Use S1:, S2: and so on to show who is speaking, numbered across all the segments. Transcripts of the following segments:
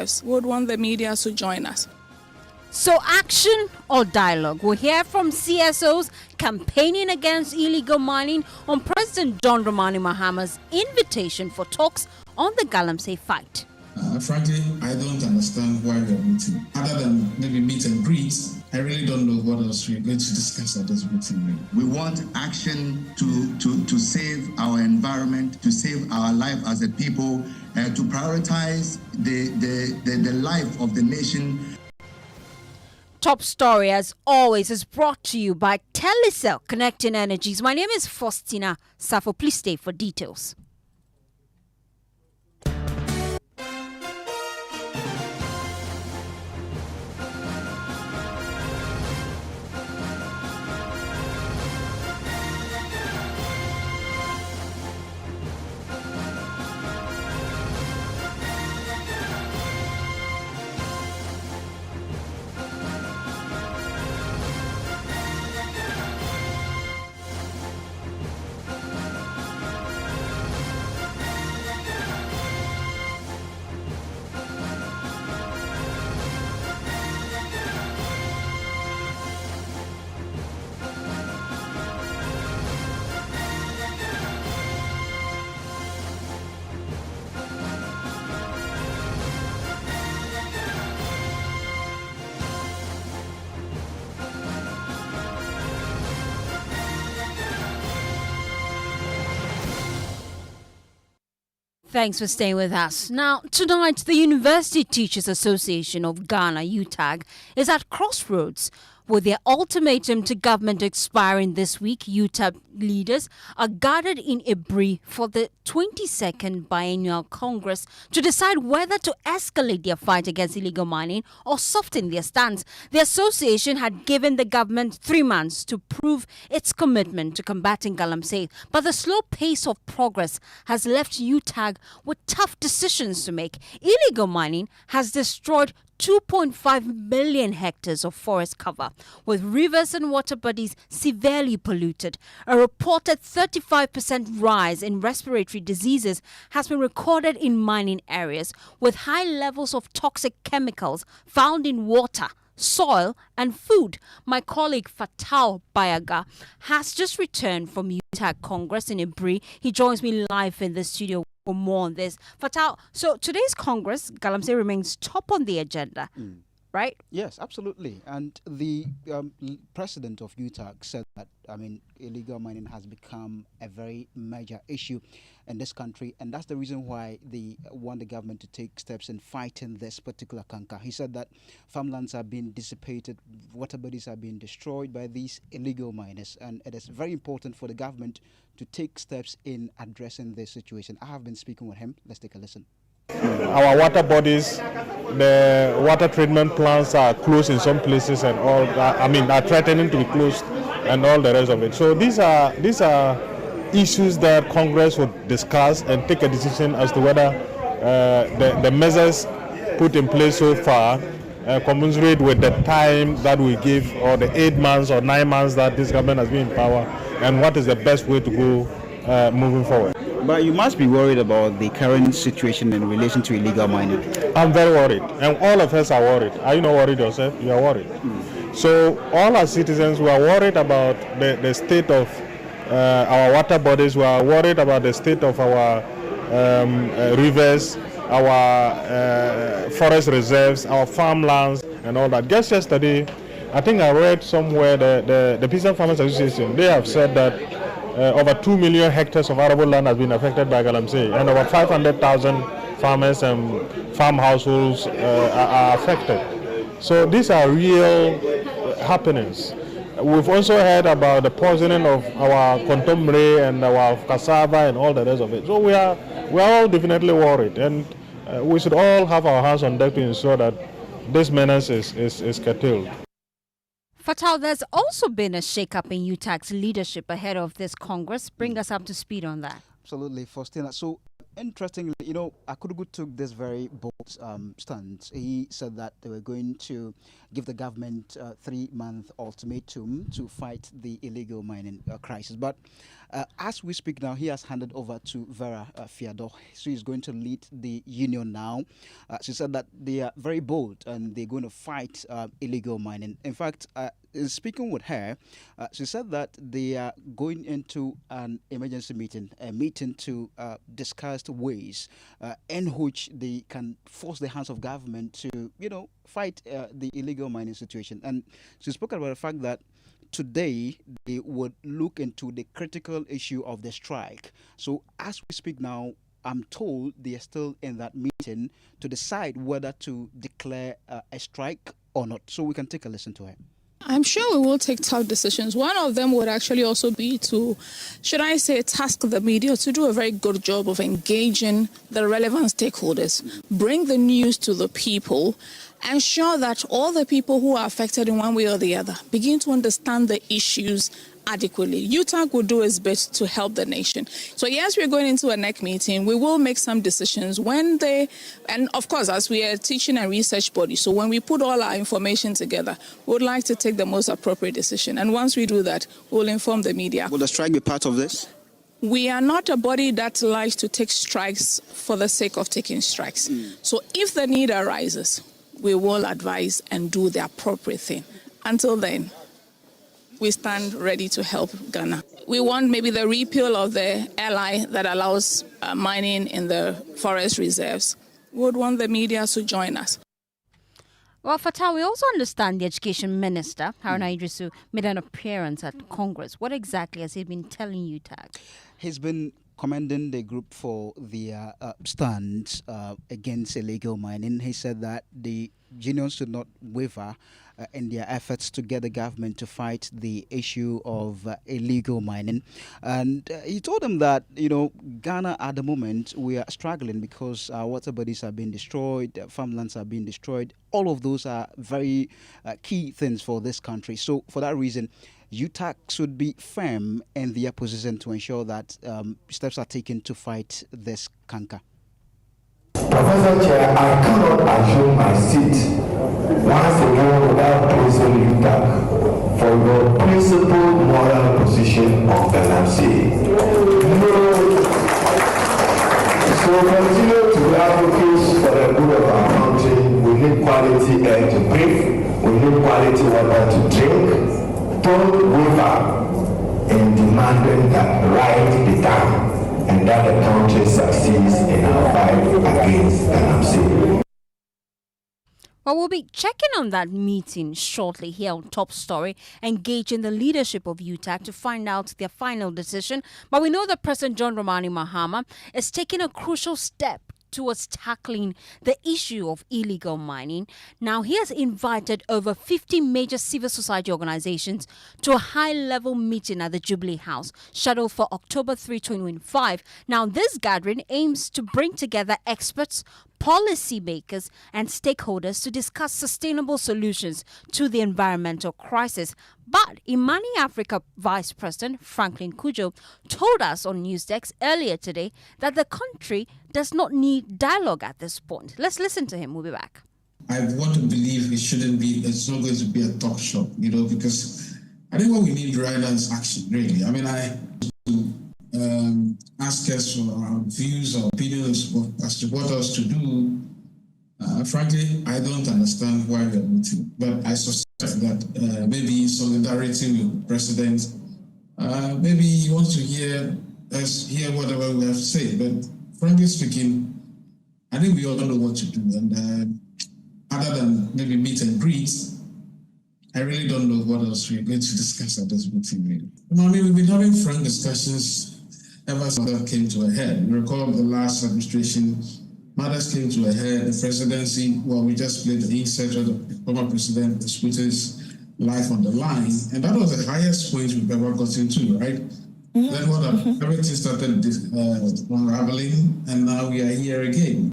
S1: lives. We would want the media to join us.
S2: So action or dialogue? We'll hear from CSOs campaigning against illegal mining on President John Dramani Mahama's invitation for talks on the Galamsey fight.
S3: Frankly, I don't understand why we're meeting. Other than maybe meet and greet, I really don't know what else we're going to discuss at this meeting.
S4: We want action to save our environment, to save our life as a people, to prioritize the life of the nation.
S2: Top story, as always, is brought to you by Telecel Connecting Energies. My name is Faustina Safo. Please stay for details. Thanks for staying with us. Now, tonight, the University Teachers Association of Ghana, UTAG, is at crossroads. With their ultimatum to government expiring this week, UTAG leaders are gathered in Ibri for the 22nd Biennial Congress to decide whether to escalate their fight against illegal mining or soften their stance. The association had given the government 3 months to prove its commitment to combating Galamsey, but the slow pace of progress has left UTAG with tough decisions to make. Illegal mining has destroyed 2.5 million hectares of forest cover, with rivers and water bodies severely polluted. A reported 35% rise in respiratory diseases has been recorded in mining areas, with high levels of toxic chemicals found in water, soil and food. My colleague Fatal Bayaga has just returned from UTAG Congress in Ibri. He joins me live in the studio for more on this. Fatal, so today's Congress, Galamsey remains top on the agenda, right?
S5: Yes, absolutely. And the president of UTAG said that, illegal mining has become a very major issue in this country, and that's the reason why they want the government to take steps in fighting this particular canker. He said that farmlands are being dissipated, water bodies are being destroyed by these illegal miners, and it is very important for the government to take steps in addressing this situation. I have been speaking with him. Let's take a listen.
S6: Our water bodies, the water treatment plants are closed in some places and all, are threatening to be closed and all the rest of it. So these are issues that Congress would discuss and take a decision as to whether the measures put in place so far commensurate with the time that we give, or the 8 months or 9 months that this government has been in power, and what is the best way to go moving forward.
S5: But you must be worried about the current situation in relation to illegal mining.
S6: I'm very worried, and all of us are worried. Are you not worried yourself? You are worried. So all our citizens, we are worried about the state of our water bodies. We are worried about the state of our rivers, our forest reserves, our farmlands, and all that. Just yesterday, I think I read somewhere the Peasant Farmers Association, they have said that over 2 million hectares of arable land has been affected by Galamsey, and over 500,000 farmers and farm households are affected. So these are real happenings. We've also heard about the poisoning of our contemporary and our cassava and all the rest of it. So we are all definitely worried, and we should all have our hands on deck to ensure that this menace is curtailed.
S2: Fatal, there's also been a shake-up in UTAG's leadership ahead of this Congress. Bring us up to speed on that.
S5: Absolutely, Faustina. So, interestingly, Akurugu took this very bold stance. He said that they were going to give the government a 3-month ultimatum to fight the illegal mining crisis. But As we speak now, he has handed over to Vera Fiador. She is going to lead the union now. She said that they are very bold and they're going to fight illegal mining. In fact, in speaking with her, she said that they are going into an emergency meeting, a meeting to discuss ways in which they can force the hands of government to, fight the illegal mining situation. And she spoke about the fact that today they would look into the critical issue of the strike. So as we speak now, I'm told they are still in that meeting to decide whether to declare a strike or not. So we can take a listen to her.
S1: I'm sure we will take tough decisions. One of them would actually also be to, should I say, task the media to do a very good job of engaging the relevant stakeholders, bring the news to the people, ensure that all the people who are affected in one way or the other begin to understand the issues adequately. UTAG will do its best to help the nation. So yes, we're going into a NEC meeting. We will make some decisions and of course, as we are a teaching and research body, so when we put all our information together, we would like to take the most appropriate decision. And once we do that, we'll inform the media.
S5: Will the strike be part of this?
S1: We are not a body that likes to take strikes for the sake of taking strikes. So if the need arises, we will advise and do the appropriate thing. Until then, we stand ready to help Ghana. We want maybe the repeal of the LI that allows mining in the forest reserves. We would want the media to join us.
S2: Well, Fatah, we also understand the Education Minister, Haruna Idrisu, made an appearance at Congress. What exactly has he been telling UTAG?
S5: He's been commending the group for their stand against illegal mining. He said that the unions should not waver in their efforts to get the government to fight the issue of illegal mining. And he told them that, Ghana at the moment, we are struggling because our water bodies are being destroyed, farmlands are being destroyed. All of those are very key things for this country. So for that reason, UTAG should be firm in their position to ensure that steps are taken to fight this canker.
S7: Professor Chair, I cannot assume my seat once again without praising UTAG for your principled moral position on LMC. So continue to advocate for the good of our country. We need quality air to breathe. We need quality water to drink. Don't waver in demanding that right be done and that the country succeeds in our fight against LMC.
S2: Well, we'll be checking on that meeting shortly here on Top Story, engaging the leadership of UTAG to find out their final decision. But we know that President John Dramani Mahama is taking a crucial step towards tackling the issue of illegal mining. Now, he has invited over 50 major civil society organizations to a high-level meeting at the Jubilee House, scheduled for October 3, 2025. Now, this gathering aims to bring together experts, policymakers and stakeholders to discuss sustainable solutions to the environmental crisis. But Imani Africa Vice President Franklin Kujo told us on Newsdesk earlier today that the country does not need dialogue at this point. Let's listen to him. We'll be back.
S3: I want to believe it's not going to be a talk shop, because I think what we need right now is action, really. I mean, ask us for our views or opinions as to what else to do. Frankly, I don't understand why we are meeting, but I suspect that maybe solidarity with the president, maybe he wants to hear whatever we have to say. But frankly speaking, I think we all know what to do. And other than maybe meet and greet, I really don't know what else we're going to discuss at this meeting. Really. I mean, we've been having frank discussions ever since that came to a head. You recall the last administration, matters came to a head. The presidency, we just played the insert of the former president, the Twitter's life on the line, and that was the highest point we've ever gotten to, right? Mm-hmm. Then what everything started unraveling, and now we are here again.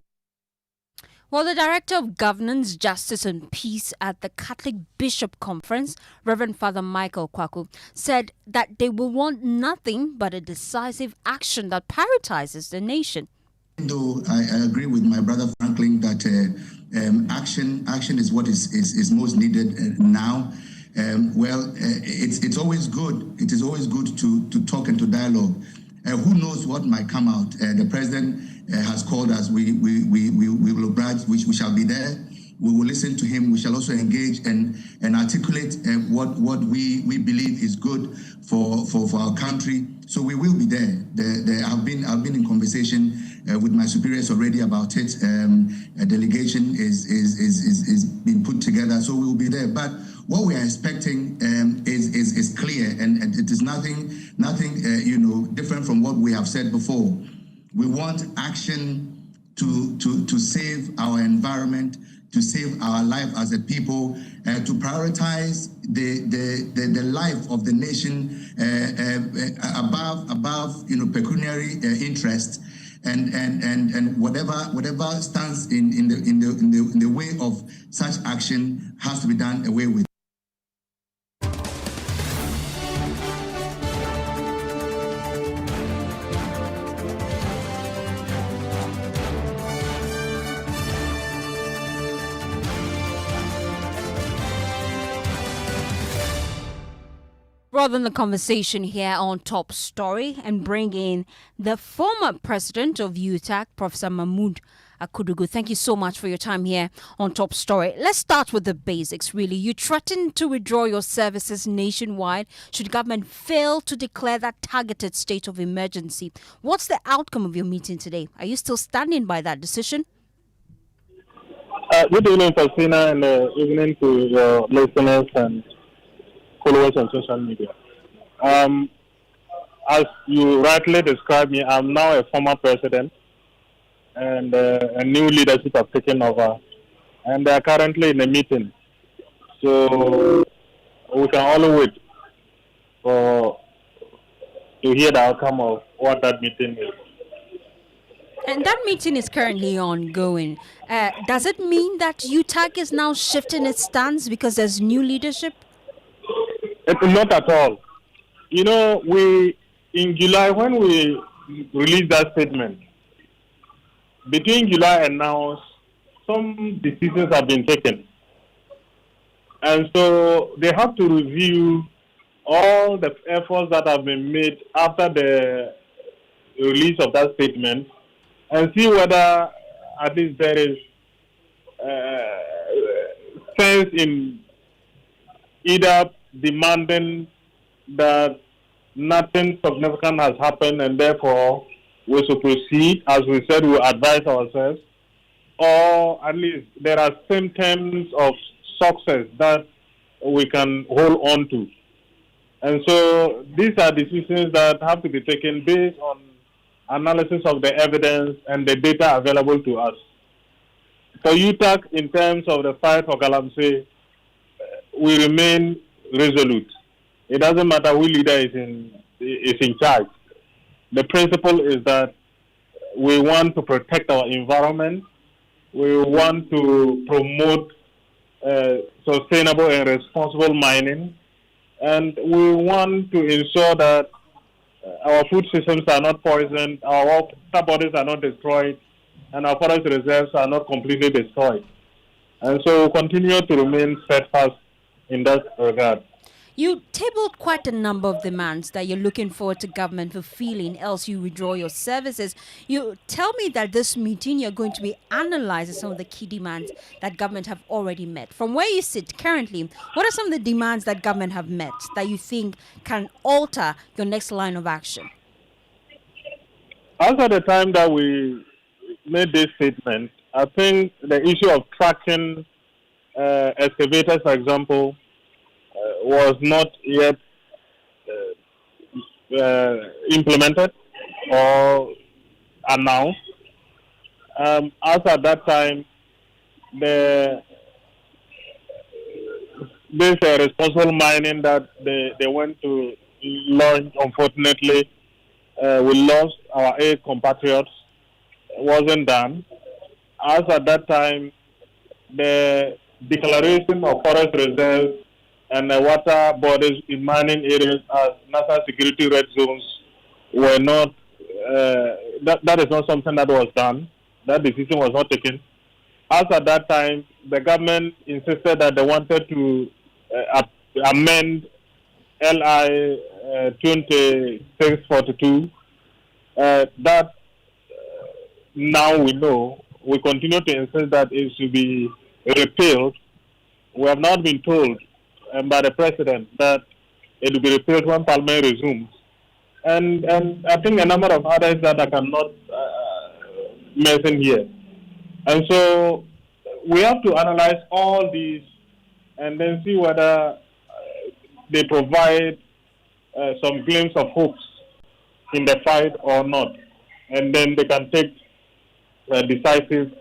S2: Well, the Director of Governance, Justice and Peace at the Catholic Bishop Conference, Reverend Father Michael Kwaku, said that they will want nothing but a decisive action that prioritizes the nation.
S4: Though I agree with my brother Franklin that action is what is most needed now, It's always good. It is always good to talk and to dialogue. Who knows what might come out? The president has called us. We will oblige. We shall be there. We will listen to him. We shall also engage and articulate what we believe is good for our country. So we will be there. I've been in conversation with my superiors already about it. A delegation is being put together, so we will be there. But what we are expecting is clear, and it is nothing different from what we have said before. We want action to save our environment, to save our life as a people, to prioritize the life of the nation above pecuniary interest, and whatever stands in the way of such action has to be done away with.
S2: Broaden the conversation here on Top Story and bring in the former president of UTAG, Professor Mahmood Akudugu. Thank you so much for your time here on Top Story. Let's start with the basics, really. You threatened to withdraw your services nationwide should government fail to declare that targeted state of emergency. What's the outcome of your meeting today? Are you still standing by that decision?
S6: Good evening, Faustina, and evening to your listeners and followers on social media. As you rightly described me, I'm now a former president, and a new leadership have taken over, and they are currently in a meeting. So we can only wait to hear the outcome of what that meeting is.
S2: And that meeting is currently ongoing. Does it mean that UTAG is now shifting its stance because there's new leadership?
S6: Not at all. In July, when we released that statement, between July and now, some decisions have been taken. And so they have to review all the efforts that have been made after the release of that statement and see whether at least there is sense in either demanding that nothing significant has happened and therefore we should proceed, as we said, we advise ourselves, or at least there are symptoms of success that we can hold on to. And so these are decisions that have to be taken based on analysis of the evidence and the data available to us. For UTAG, in terms of the fight for Galamsey, we remain resolute. It doesn't matter who leader is in charge. The principle is that we want to protect our environment. We want to promote sustainable and responsible mining. And we want to ensure that our food systems are not poisoned, our water bodies are not destroyed, and our forest reserves are not completely destroyed. And so we continue to remain steadfast in that regard.
S2: You tabled quite a number of demands that you're looking forward to government fulfilling, else you withdraw your services. You tell me that this meeting you're going to be analyzing some of the key demands that government have already met. From where you sit currently, what are some of the demands that government have met that you think can alter your next line of action?
S6: As at the time that we made this statement, I think the issue of tracking excavators, for example, was not yet implemented or announced. As at that time, this responsible mining that they went to launch, unfortunately, we lost our 8 compatriots. It wasn't done. As at that time, the declaration of forest reserves and the water bodies in mining areas as national security red zones were not, that is not something that was done. That decision was not taken. As at that time, the government insisted that they wanted to amend LI 2642. That now we know. We continue to insist that it should be repealed. We have not been told by the president that it will be repealed when Parliament resumes. And I think a number of others that I cannot mention here. And so we have to analyze all these and then see whether they provide some glimpse of hopes in the fight or not. And then they can take a decisive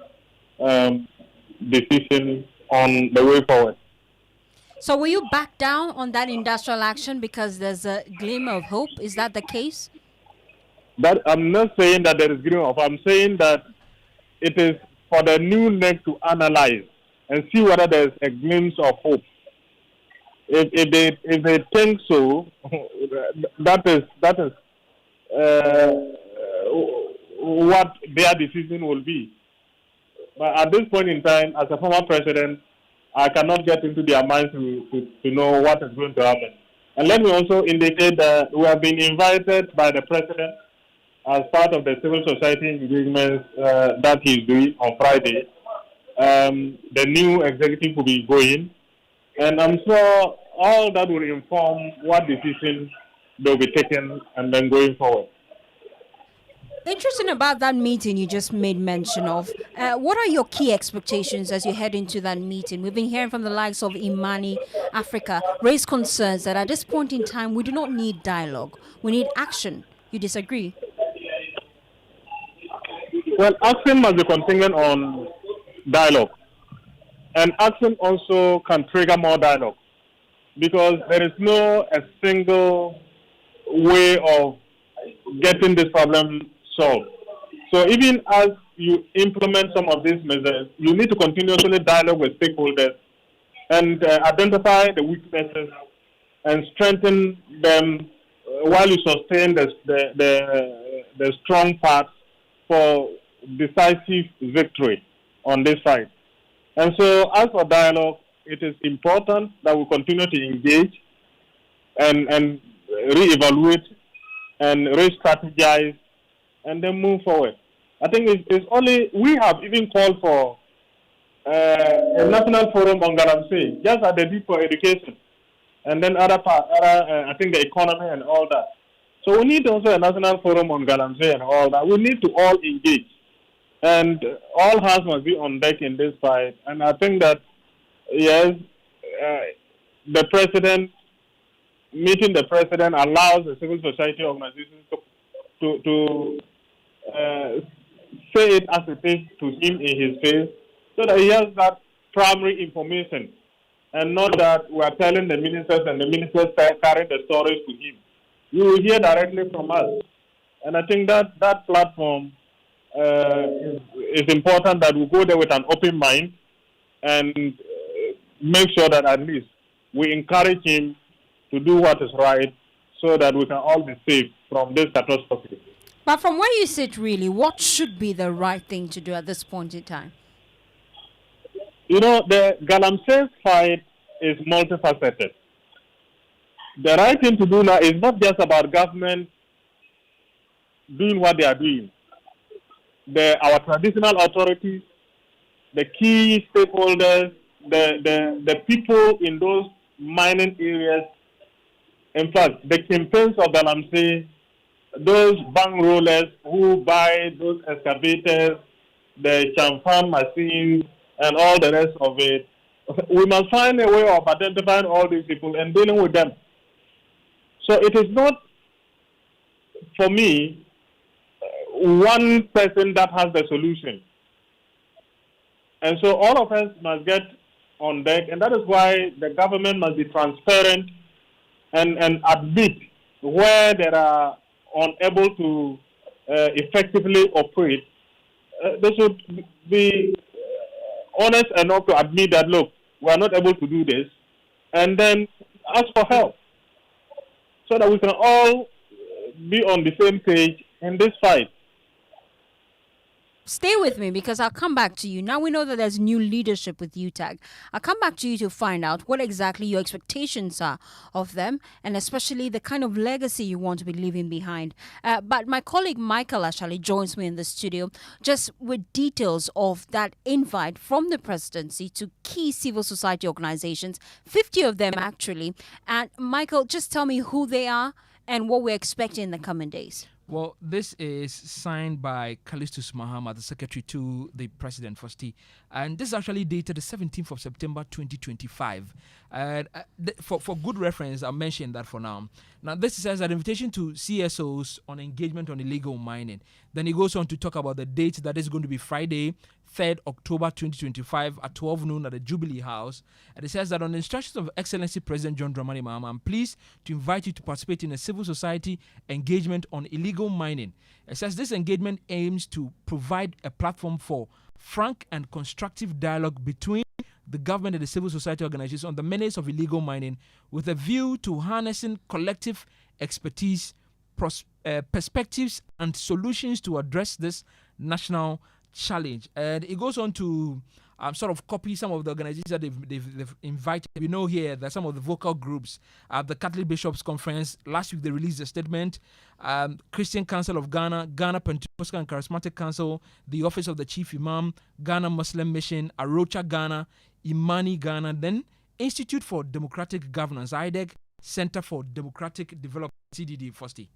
S6: decision on the way forward.
S2: So will you back down on that industrial action because there's a glimmer of hope? Is that the case?
S6: But I'm not saying that there is glimmer of hope. I'm saying that it is for the new neck to analyze and see whether there's a glimpse of hope. If they think so, that is what their decision will be. But at this point in time, as a former president, I cannot get into their minds to know what is going to happen. And let me also indicate that we have been invited by the president as part of the civil society engagements that he's doing on Friday. The new executive will be going, and I'm sure all that will inform what decisions they'll be taken and then going forward.
S2: Interesting about that meeting you just made mention of. What are your key expectations as you head into that meeting? We've been hearing from the likes of Imani Africa raise concerns that at this point in time we do not need dialogue. We need action. You disagree?
S6: Well, action must be contingent on dialogue. And action also can trigger more dialogue. Because there is no a single way of getting this problem solved. So even as you implement some of these measures, you need to continuously dialogue with stakeholders and identify the weaknesses and strengthen them while you sustain the strong parts for decisive victory on this side. And so as for dialogue, it is important that we continue to engage and reevaluate and re-strategize and then move forward. I think it's only, we have even called for a national forum on Galamsey, just as they did for education, and then other I think the economy and all that. So we need also a national forum on Galamsey and all that. We need to all engage, and all hands must be on deck in this fight. And I think that, yes, the president, meeting the president allows the civil society organizations to say it as it is to him in his face, so that he has that primary information, and not that we are telling the ministers and the ministers carry the stories to him. You will hear directly from us. And I think that platform is important, that we go there with an open mind and make sure that at least we encourage him to do what is right, so that we can all be safe from this catastrophe.
S2: But from where you sit, really, what should be the right thing to do at this point in time?
S6: You know, the Galamsey fight is multifaceted. The right thing to do now is not just about government doing what they are doing. Our traditional authorities, the key stakeholders, the people in those mining areas, in fact, the campaigns of Galamsey, those bank rollers who buy those excavators, the chamfan machines, and all the rest of it, we must find a way of identifying all these people and dealing with them. So it is not, for me, one person that has the solution. And so all of us must get on deck, and that is why the government must be transparent and admit where they are unable to effectively operate. They should be honest enough to admit that, look, we are not able to do this, and then ask for help, so that we can all be on the same page in this fight.
S2: stay with me because I'll come back to you. Now we know that there's new leadership with UTAG. I'll come back to you to find out what exactly your expectations are of them and especially the kind of legacy you want to be leaving behind. But my colleague Michael actually joins me in the studio just with details of that invite from the presidency to key civil society organizations, 50 of them actually. And Michael, just tell me who they are and what we're expecting in the coming days.
S8: Well, this is signed by Callistus Mahama, the secretary to the president, firstly. And this is actually dated the 17th of September 2025. For good reference, I'll mention that for now. Now, this says an invitation to CSOs on engagement on illegal mining. Then he goes on to talk about the date that is going to be Friday, 3rd October 2025 at 12 noon at the Jubilee House. And it says that on the instructions of Excellency President John Dramani Mahama, I'm pleased to invite you to participate in a civil society engagement on illegal mining. It says this engagement aims to provide a platform for frank and constructive dialogue between the government and the civil society organizations on the menace of illegal mining with a view to harnessing collective expertise, perspectives and solutions to address this national challenge. And it goes on to sort of copy some of the organizations that they've invited. We know here that some of the vocal groups, the Catholic Bishops Conference, last week they released a statement, Christian Council of Ghana, Ghana Pentecostal and Charismatic Council, the Office of the Chief Imam, Ghana Muslim Mission, Arocha Ghana, Imani Ghana, then Institute for Democratic Governance, IDEG, Center for Democratic Development, CDD, firstly.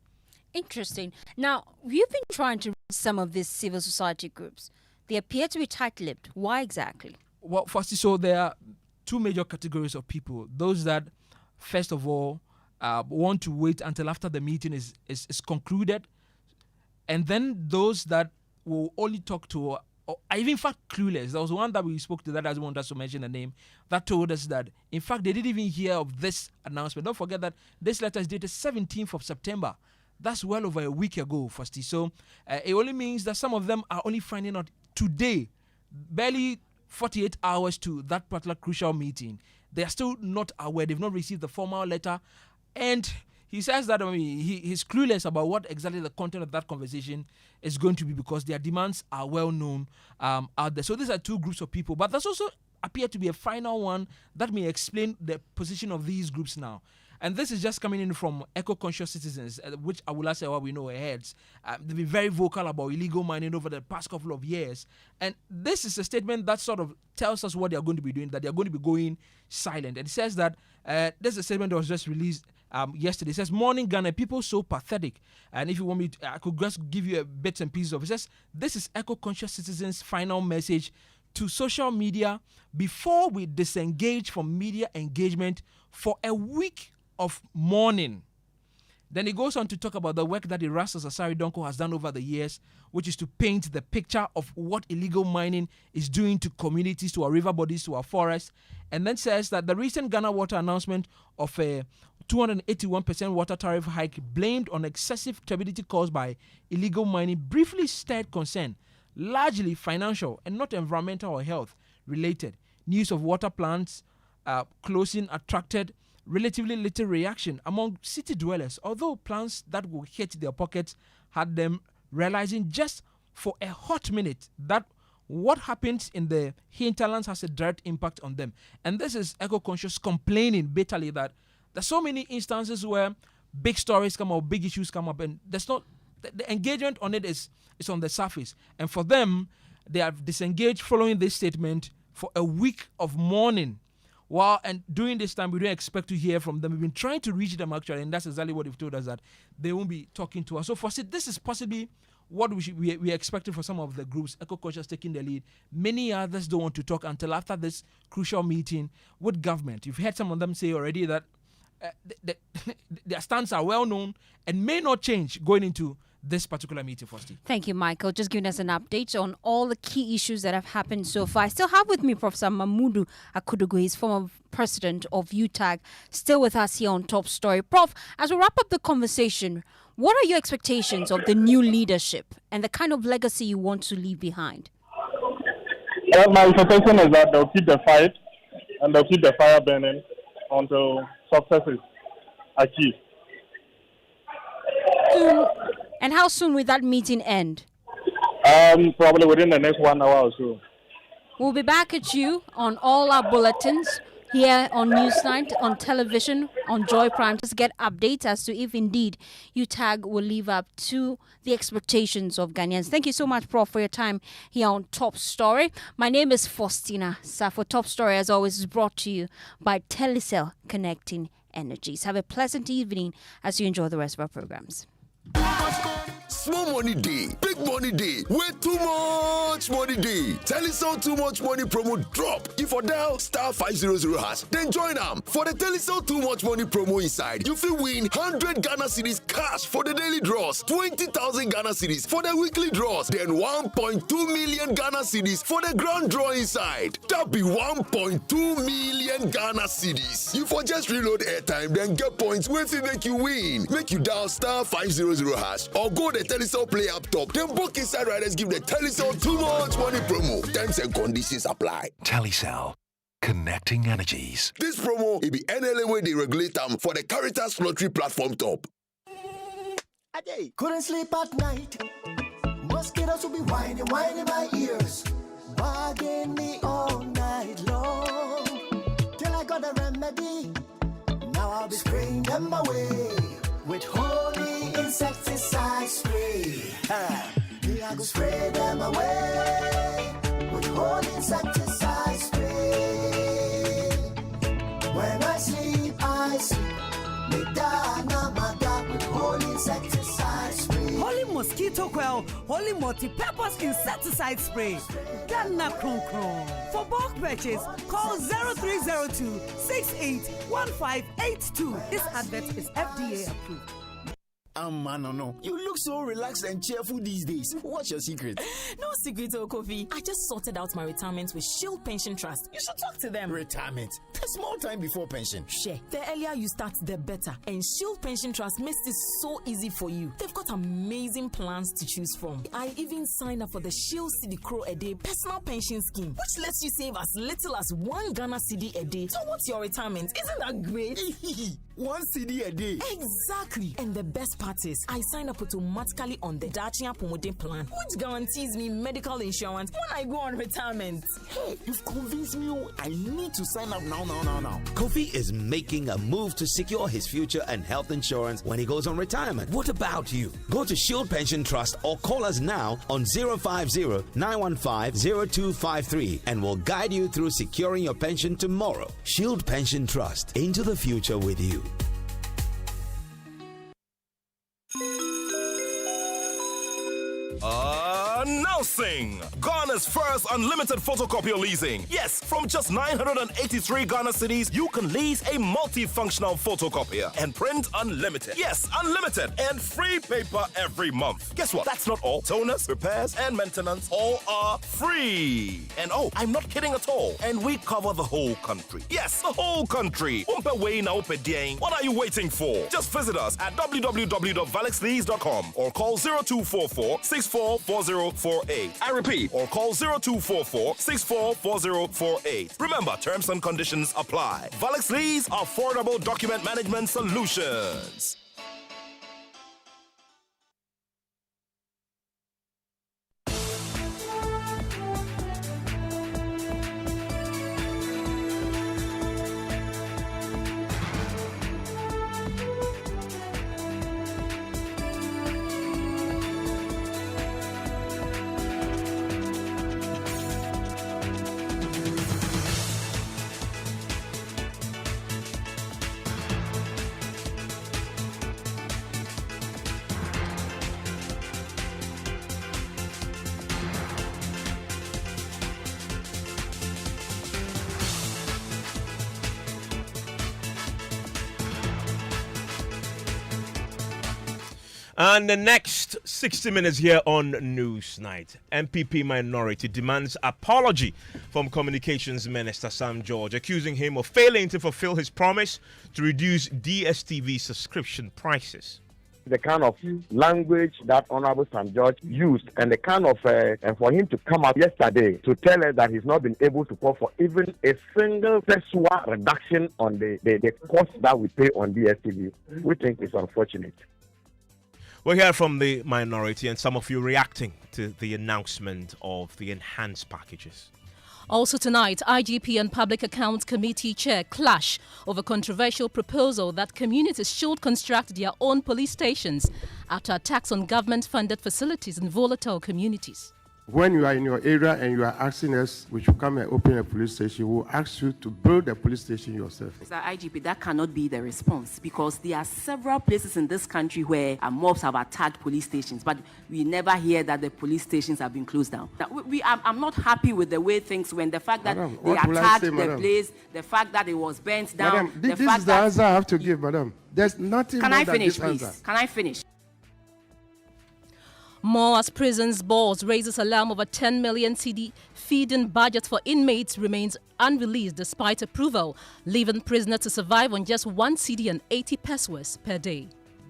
S2: Interesting. Now, you've been trying to reach some of these civil society groups. They appear to be tight-lipped. Why exactly?
S8: Well, firstly, so there are two major categories of people. Those that, first of all, want to wait until after the meeting is concluded. And then those that will only talk to, or even in fact clueless. There was one that we spoke to that doesn't want us to mention the name, that told us that, in fact, they didn't even hear of this announcement. Don't forget that this letter is dated 17th of September. That's well over a week ago, firstly. So it only means that some of them are only finding out today, barely 48 hours to that particular crucial meeting. They are still not aware. They've not received the formal letter. And he says that he's clueless about what exactly the content of that conversation is going to be because their demands are well known out there. So these are two groups of people. But there's also appear to be a final one that may explain the position of these groups now. And this is just coming in from eco-conscious citizens, which I will say what we know ahead. They've been very vocal about illegal mining over the past couple of years. And this is a statement that sort of tells us what they are going to be doing, that they are going to be going silent. And it says that, there's a statement that was just released yesterday. It says, "Morning Ghana, people so pathetic." And if you want me to, I could just give you a bits and pieces of it. It says, "This is eco-conscious citizens' final message to social media before we disengage from media engagement for a week of mourning." Then he goes on to talk about the work that Erastus Asari Donko has done over the years, which is to paint the picture of what illegal mining is doing to communities, to our river bodies, to our forests, and then says that the recent Ghana Water announcement of a 281% water tariff hike blamed on excessive turbidity caused by illegal mining briefly stirred concern, largely financial and not environmental or health related. News of water plants closing attracted relatively little reaction among city dwellers, although plans that will hit their pockets had them realizing just for a hot minute that what happens in the hinterlands has a direct impact on them. And this is eco-conscious complaining bitterly that there's so many instances where big stories come up, big issues come up, and there's not the engagement on it is on the surface. And for them, they have disengaged following this statement for a week of mourning. And during this time, we don't expect to hear from them. We've been trying to reach them actually, and that's exactly what they've told us, that they won't be talking to us. So for us, this is possibly what we expected for some of the groups. Eco-conscious taking the lead. Many others don't want to talk until after this crucial meeting with government. You've heard some of them say already that their stance are well known and may not change going into this particular meeting, Fosti.
S2: Thank you, Michael. Just giving us an update on all the key issues that have happened so far. I still have with me Professor Mamudu Akudugu. He's former president of UTAG, still with us here on Top Story. Prof, as we wrap up the conversation, what are your expectations of the new leadership and the kind of legacy you want to leave behind?
S6: Well, my expectation is that they'll keep the fight and they'll keep the fire burning until success is achieved.
S2: And how soon will that meeting end?
S6: Probably within the next 1 hour or so.
S2: We'll be back at you on all our bulletins here on Newsnight, on television, on Joy Prime, to get updates as to if indeed UTAG will live up to the expectations of Ghanaians. Thank you so much, Prof, for your time here on Top Story. My name is Faustina Safo. Top Story, as always, is brought to you by Telecel Connecting Energies. Have a pleasant evening as you enjoy the rest of our programs.
S9: Small money day, big money day, way too much money day. Telecel Too Much Money promo drop. If for dial *500#, then join them. For the Telecel Too Much Money promo inside, you will win 100 Ghana cedis cash for the daily draws, 20,000 Ghana cedis for the weekly draws, then 1.2 million Ghana cedis for the grand draw inside. That be 1.2 million Ghana cedis. You for just reload airtime, then get points with it make you win. Make you dial *500# or go the Telecel Play up top. Then book inside riders give the Telecel Too Much Money promo. Terms and conditions apply.
S10: Telecel, connecting energies.
S9: This promo will be NLA where they regulate them for the Caritas Lottery platform top.
S11: Couldn't sleep at night. Mosquitoes will be whining my ears, bugging me all night long. Till I got a remedy. Now I'll be spraying them away with holy insecticide spray. I go spray them away with holy insecticide spray. When I sleep, me da with holy insecticide spray.
S12: Holy mosquito coil, holy multi-purpose insecticide spray. Ghana Kron Kron. For bulk purchase, call 0302 681582. This advert is FDA approved.
S13: No. You look so relaxed and cheerful these days. What's your secret?
S14: No secret, Kofi. I just sorted out my retirement with Shield Pension Trust. You should talk to them.
S13: Retirement? A small time before pension.
S14: Sure. The earlier you start, the better. And Shield Pension Trust makes it so easy for you. They've got amazing plans to choose from. I even signed up for the Shield Cedi Crow a day personal pension scheme, which lets you save as little as 1 Ghana Cedi a day towards your retirement. Isn't that great?
S13: 1 cedi a day.
S14: Exactly. And the best part is, I sign up automatically on the Dachia Promoting plan, which guarantees me medical insurance when I go on retirement.
S13: Hey, you've convinced me. I need to sign up now.
S15: Kofi is making a move to secure his future and health insurance when he goes on retirement. What about you? Go to Shield Pension Trust or call us now on 050-915-0253 and we'll guide you through securing your pension tomorrow. Shield Pension Trust, into the future with you.
S16: Announcing Ghana's first unlimited photocopier leasing. Yes, from just 983 Ghana cedis, you can lease a multifunctional photocopier and print unlimited. Yes, unlimited and free paper every month. Guess what? That's not all. Toners, repairs, and maintenance all are free. And oh, I'm not kidding at all. And we cover the whole country. Yes, the whole country. What are you waiting for? Just visit us at www.valexlease.com or call 0244 644048. I repeat, or call 0244 644048. Remember, terms and conditions apply. Valix Lease, affordable document management solutions.
S17: And the next 60 minutes here on Newsnight, MPP minority demands apology from Communications Minister Sam George, accusing him of failing to fulfill his promise to reduce DSTV subscription prices.
S18: The kind of language that Honorable Sam George used and the kind of, and for him to come up yesterday to tell us that he's not been able to call for even a single sexual reduction on the cost that we pay on DSTV, we think is unfortunate.
S17: We'll hear from the minority and some of you reacting to the announcement of the enhanced packages.
S19: Also tonight, IGP and Public Accounts Committee Chair clash over controversial proposal that communities should construct their own police stations after attacks on government-funded facilities in volatile communities.
S20: When you are in your area and you are asking us, we should come and open a police station, we will ask you to build a police station yourself.
S21: Mr. IGP, that cannot be the response because there are several places in this country where mobs have attacked police stations, but we never hear that the police stations have been closed down. I'm not happy with the way things went. The fact that
S20: Madam,
S21: they attacked the place, the fact that it was burnt down.
S20: Madam, this is the answer I have to give, madam. There's nothing more than this answer.
S21: Please? Can I finish?
S19: More as prisons board raises alarm over 10 million CD feeding budget for inmates remains unreleased despite approval, leaving prisoners to survive on just 1 CD and 80 pesos per day.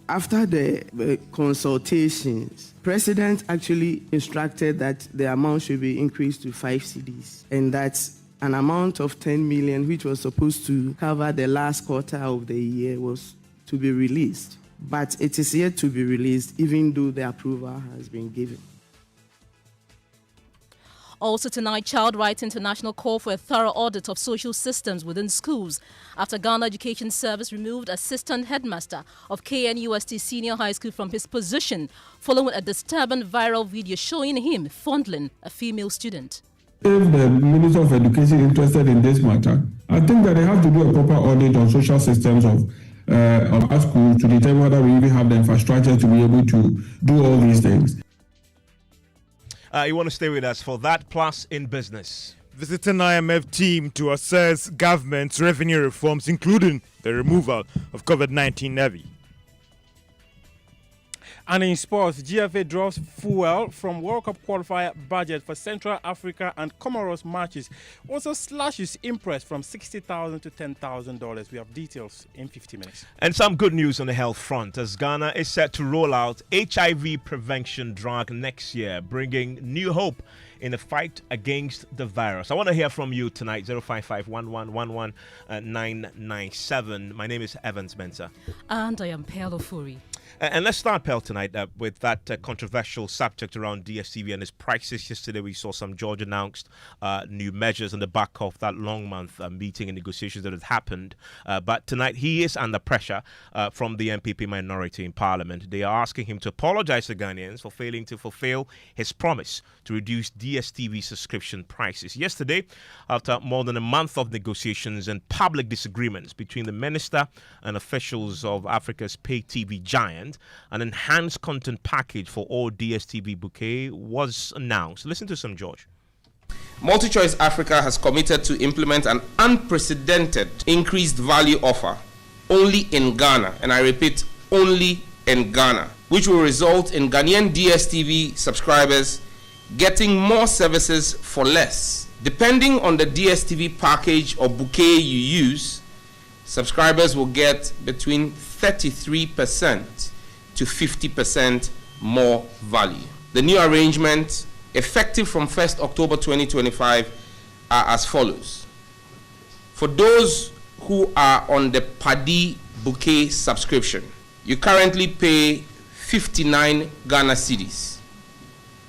S22: After the consultations, President actually instructed that the amount should be increased to 5 CDs, and that's an amount of 10 million, which was supposed to cover the last quarter of the year, was to be released. But it is yet to be released, even though the approval has been given.
S19: Also tonight, Child Rights International called for a thorough audit of social systems within schools after Ghana Education Service removed Assistant Headmaster of KNUST Senior High School from his position following a disturbing viral video showing him fondling a female student.
S23: If the Minister of Education is interested in this matter, I think that they have to do a proper audit on social systems of our schools to determine whether we even have the infrastructure to be able to do all these things.
S17: You want to stay with us for that, plus in business.
S24: Visiting IMF team to assess government's revenue reforms, including the removal of COVID-19 levy. And in sports, GFA draws fuel from World Cup qualifier budget for Central Africa and Comoros matches. Also slashes impress from $60,000 to $10,000. We have details in 50 minutes.
S17: And some good news on the health front as Ghana is set to roll out HIV prevention drug next year, bringing new hope in the fight against the virus. I want to hear from you tonight, 055-1111-997. My name is Evans Mensah.
S19: And I am Pearl Ofuri.
S17: And let's start, Pearl, tonight with that controversial subject around DSTV and its prices. Yesterday, we saw some George announced new measures on the back of that long month meeting and negotiations that had happened. But tonight, he is under pressure from the MPP minority in Parliament. They are asking him to apologize to Ghanaians for failing to fulfill his promise to reduce DSTV subscription prices. Yesterday, after more than a month of negotiations and public disagreements between the minister and officials of Africa's pay TV giant, an enhanced content package for all DSTV bouquet was announced. Listen to some George.
S25: MultiChoice Africa has committed to implement an unprecedented increased value offer only in Ghana, and I repeat, only in Ghana, which will result in Ghanaian DSTV subscribers getting more services for less. Depending on the DSTV package or bouquet you use, subscribers will get between 33% to 50% more value. The new arrangement, effective from 1st October 2025, are as follows. For those who are on the Paddy Bouquet subscription, you currently pay 59 Ghana cedis.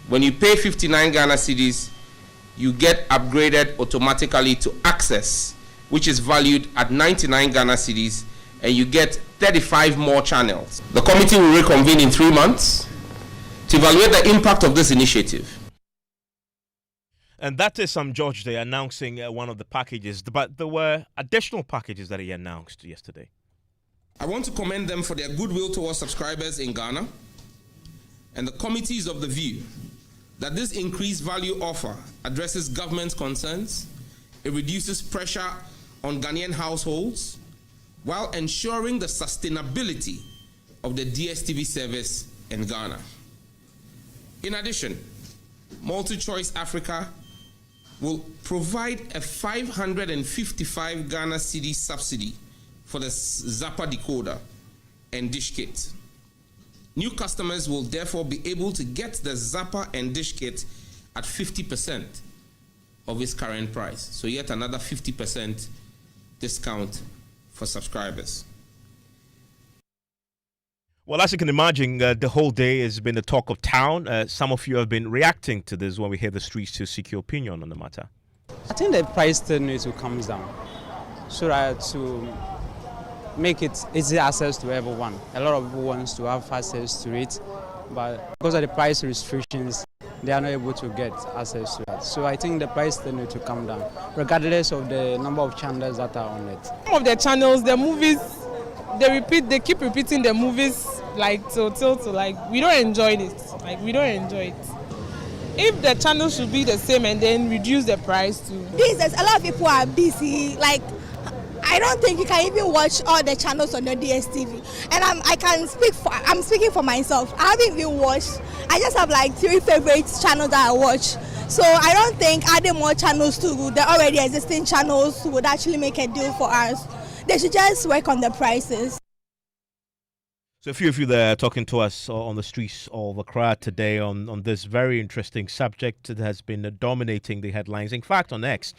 S25: When you pay 59 Ghana cedis, you get upgraded automatically to Access, which is valued at 99 Ghana cedis, and you get 35 more channels. The committee will reconvene in 3 months to evaluate the impact of this initiative.
S17: And that is George Day announcing one of the packages, but there were additional packages that he announced yesterday.
S25: I want to commend them for their goodwill towards subscribers in Ghana, and the committee is of the view that this increased value offer addresses government concerns, it reduces pressure on Ghanaian households, while ensuring the sustainability of the DSTV service in Ghana. In addition, MultiChoice Africa will provide a 555 Ghana cedi subsidy for the Zappa decoder and dish kit. New customers will therefore be able to get the Zappa and dish kit at 50% of its current price. So yet another 50% discount for subscribers.
S17: Well, as you can imagine, the whole day has been the talk of town. Some of you have been reacting to this when we hear the streets to seek your opinion on the matter.
S1: I think the price still needs to come down so that to make it easy access to everyone. A lot of people want to have access to it, but because of the price restrictions, they are not able to get access to it. So I think the price still needs to come down, regardless of the number of channels that are on it.
S3: Some of the channels, the movies, they keep repeating the movies like till like we don't enjoy it. Like we don't enjoy it. If the channel should be the same and then reduce the price too.
S4: These days, a lot of people are busy. Like I don't think you can even watch all the channels on the DSTV. And I'm speaking for myself. I haven't even watched. I just have like 3 favorite channels that I watch. So I don't think adding more channels to the already existing channels would actually make a deal for us. They should just work on the prices.
S17: So a few of you there talking to us on the streets of Accra today on this very interesting subject that has been dominating the headlines. In fact, on X,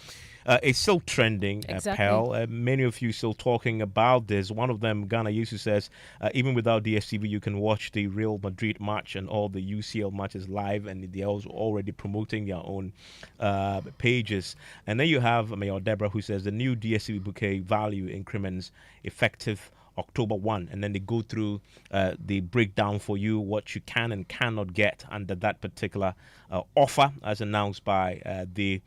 S17: it's still trending, Pearl. Many of you still talking about this. One of them, Ghana Yusu, says, even without DSTV, you can watch the Real Madrid match and all the UCL matches live, and they're also already promoting their own pages. And then you have Mayor Deborah, who says the new DSTV bouquet value increments effective October 1, and then they go through the breakdown for you what you can and cannot get under that particular offer as announced by the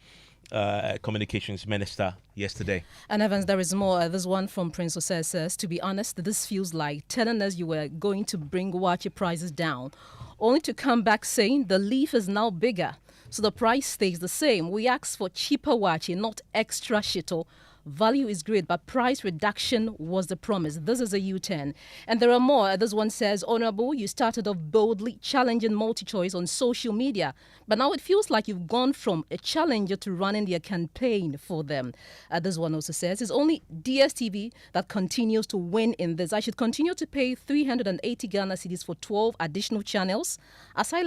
S17: communications minister yesterday.
S19: And Evans, there is more. This one from Prince Osei says, to be honest, this feels like telling us you were going to bring Wachi prices down, only to come back saying the leaf is now bigger, so the price stays the same. We asked for cheaper Wachi, not extra shito. Value is great, but price reduction was the promise. This is a U-turn. And there are more. This one says, Honorable, you started off boldly challenging multi-choice on social media, but now it feels like you've gone from a challenger to running their campaign for them. This one also says, it's only DSTV that continues to win in this. I should continue to pay 380 Ghana cedis for 12 additional channels. Aside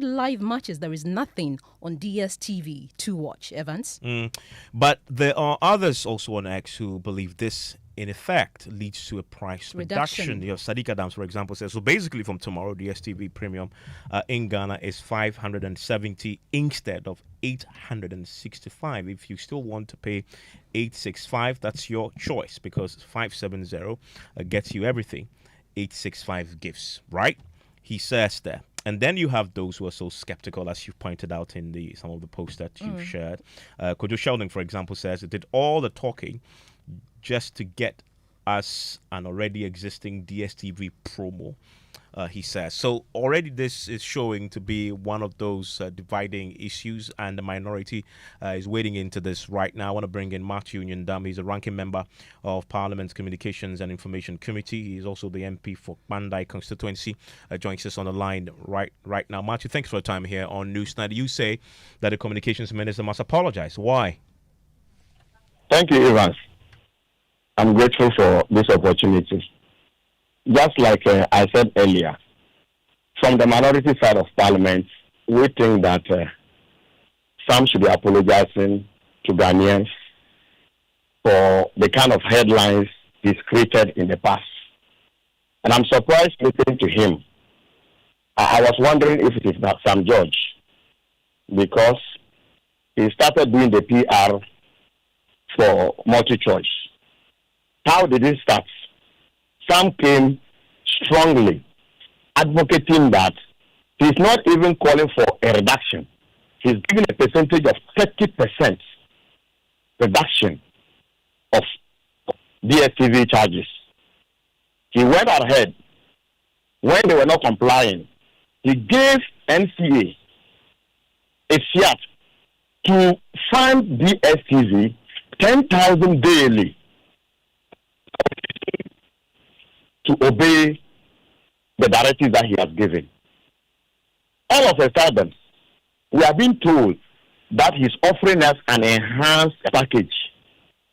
S19: live matches, there is nothing on DSTV to watch. Evans?
S17: But there are others also on X who believe this in effect leads to a price reduction. You have Sadiq Adams, for example, says, so basically from tomorrow, DSTV Premium in Ghana is 570 instead of 865. If you still want to pay 865, that's your choice, because 570 gets you everything 865 gives, right? He says there. And then you have those who are so skeptical, as you pointed out in some of the posts that you've shared. Kojo Sheldon, for example, says it did all the talking just to get us an already existing DSTV promo, he says. So already this is showing to be one of those dividing issues, and the minority is wading into this right now. I want to bring in Matthew Nyandam. He's a ranking member of Parliament's Communications and Information Committee. He's also the MP for Bandai constituency. Joins us on the line right now. Matthew, thanks for your time here on Newsnight. You say that the Communications Minister must apologize. Why?
S18: Thank you, Evans. I'm grateful for this opportunity. Just like I said earlier, from the minority side of Parliament, we think that some should be apologizing to Ghanaians for the kind of headlines he's created in the past. And I'm surprised listening to him. I was wondering if it is not Sam George, because he started doing the PR for multi-choice. How did it start? Some came strongly advocating that he's not even calling for a reduction. He's giving a percentage of 30% reduction of DSTV charges. He went ahead. When they were not complying, he gave NCA a fiat to fund DSTV 10,000 daily to obey the directives that he has given. All of a sudden, we are being told that he's offering us an enhanced package.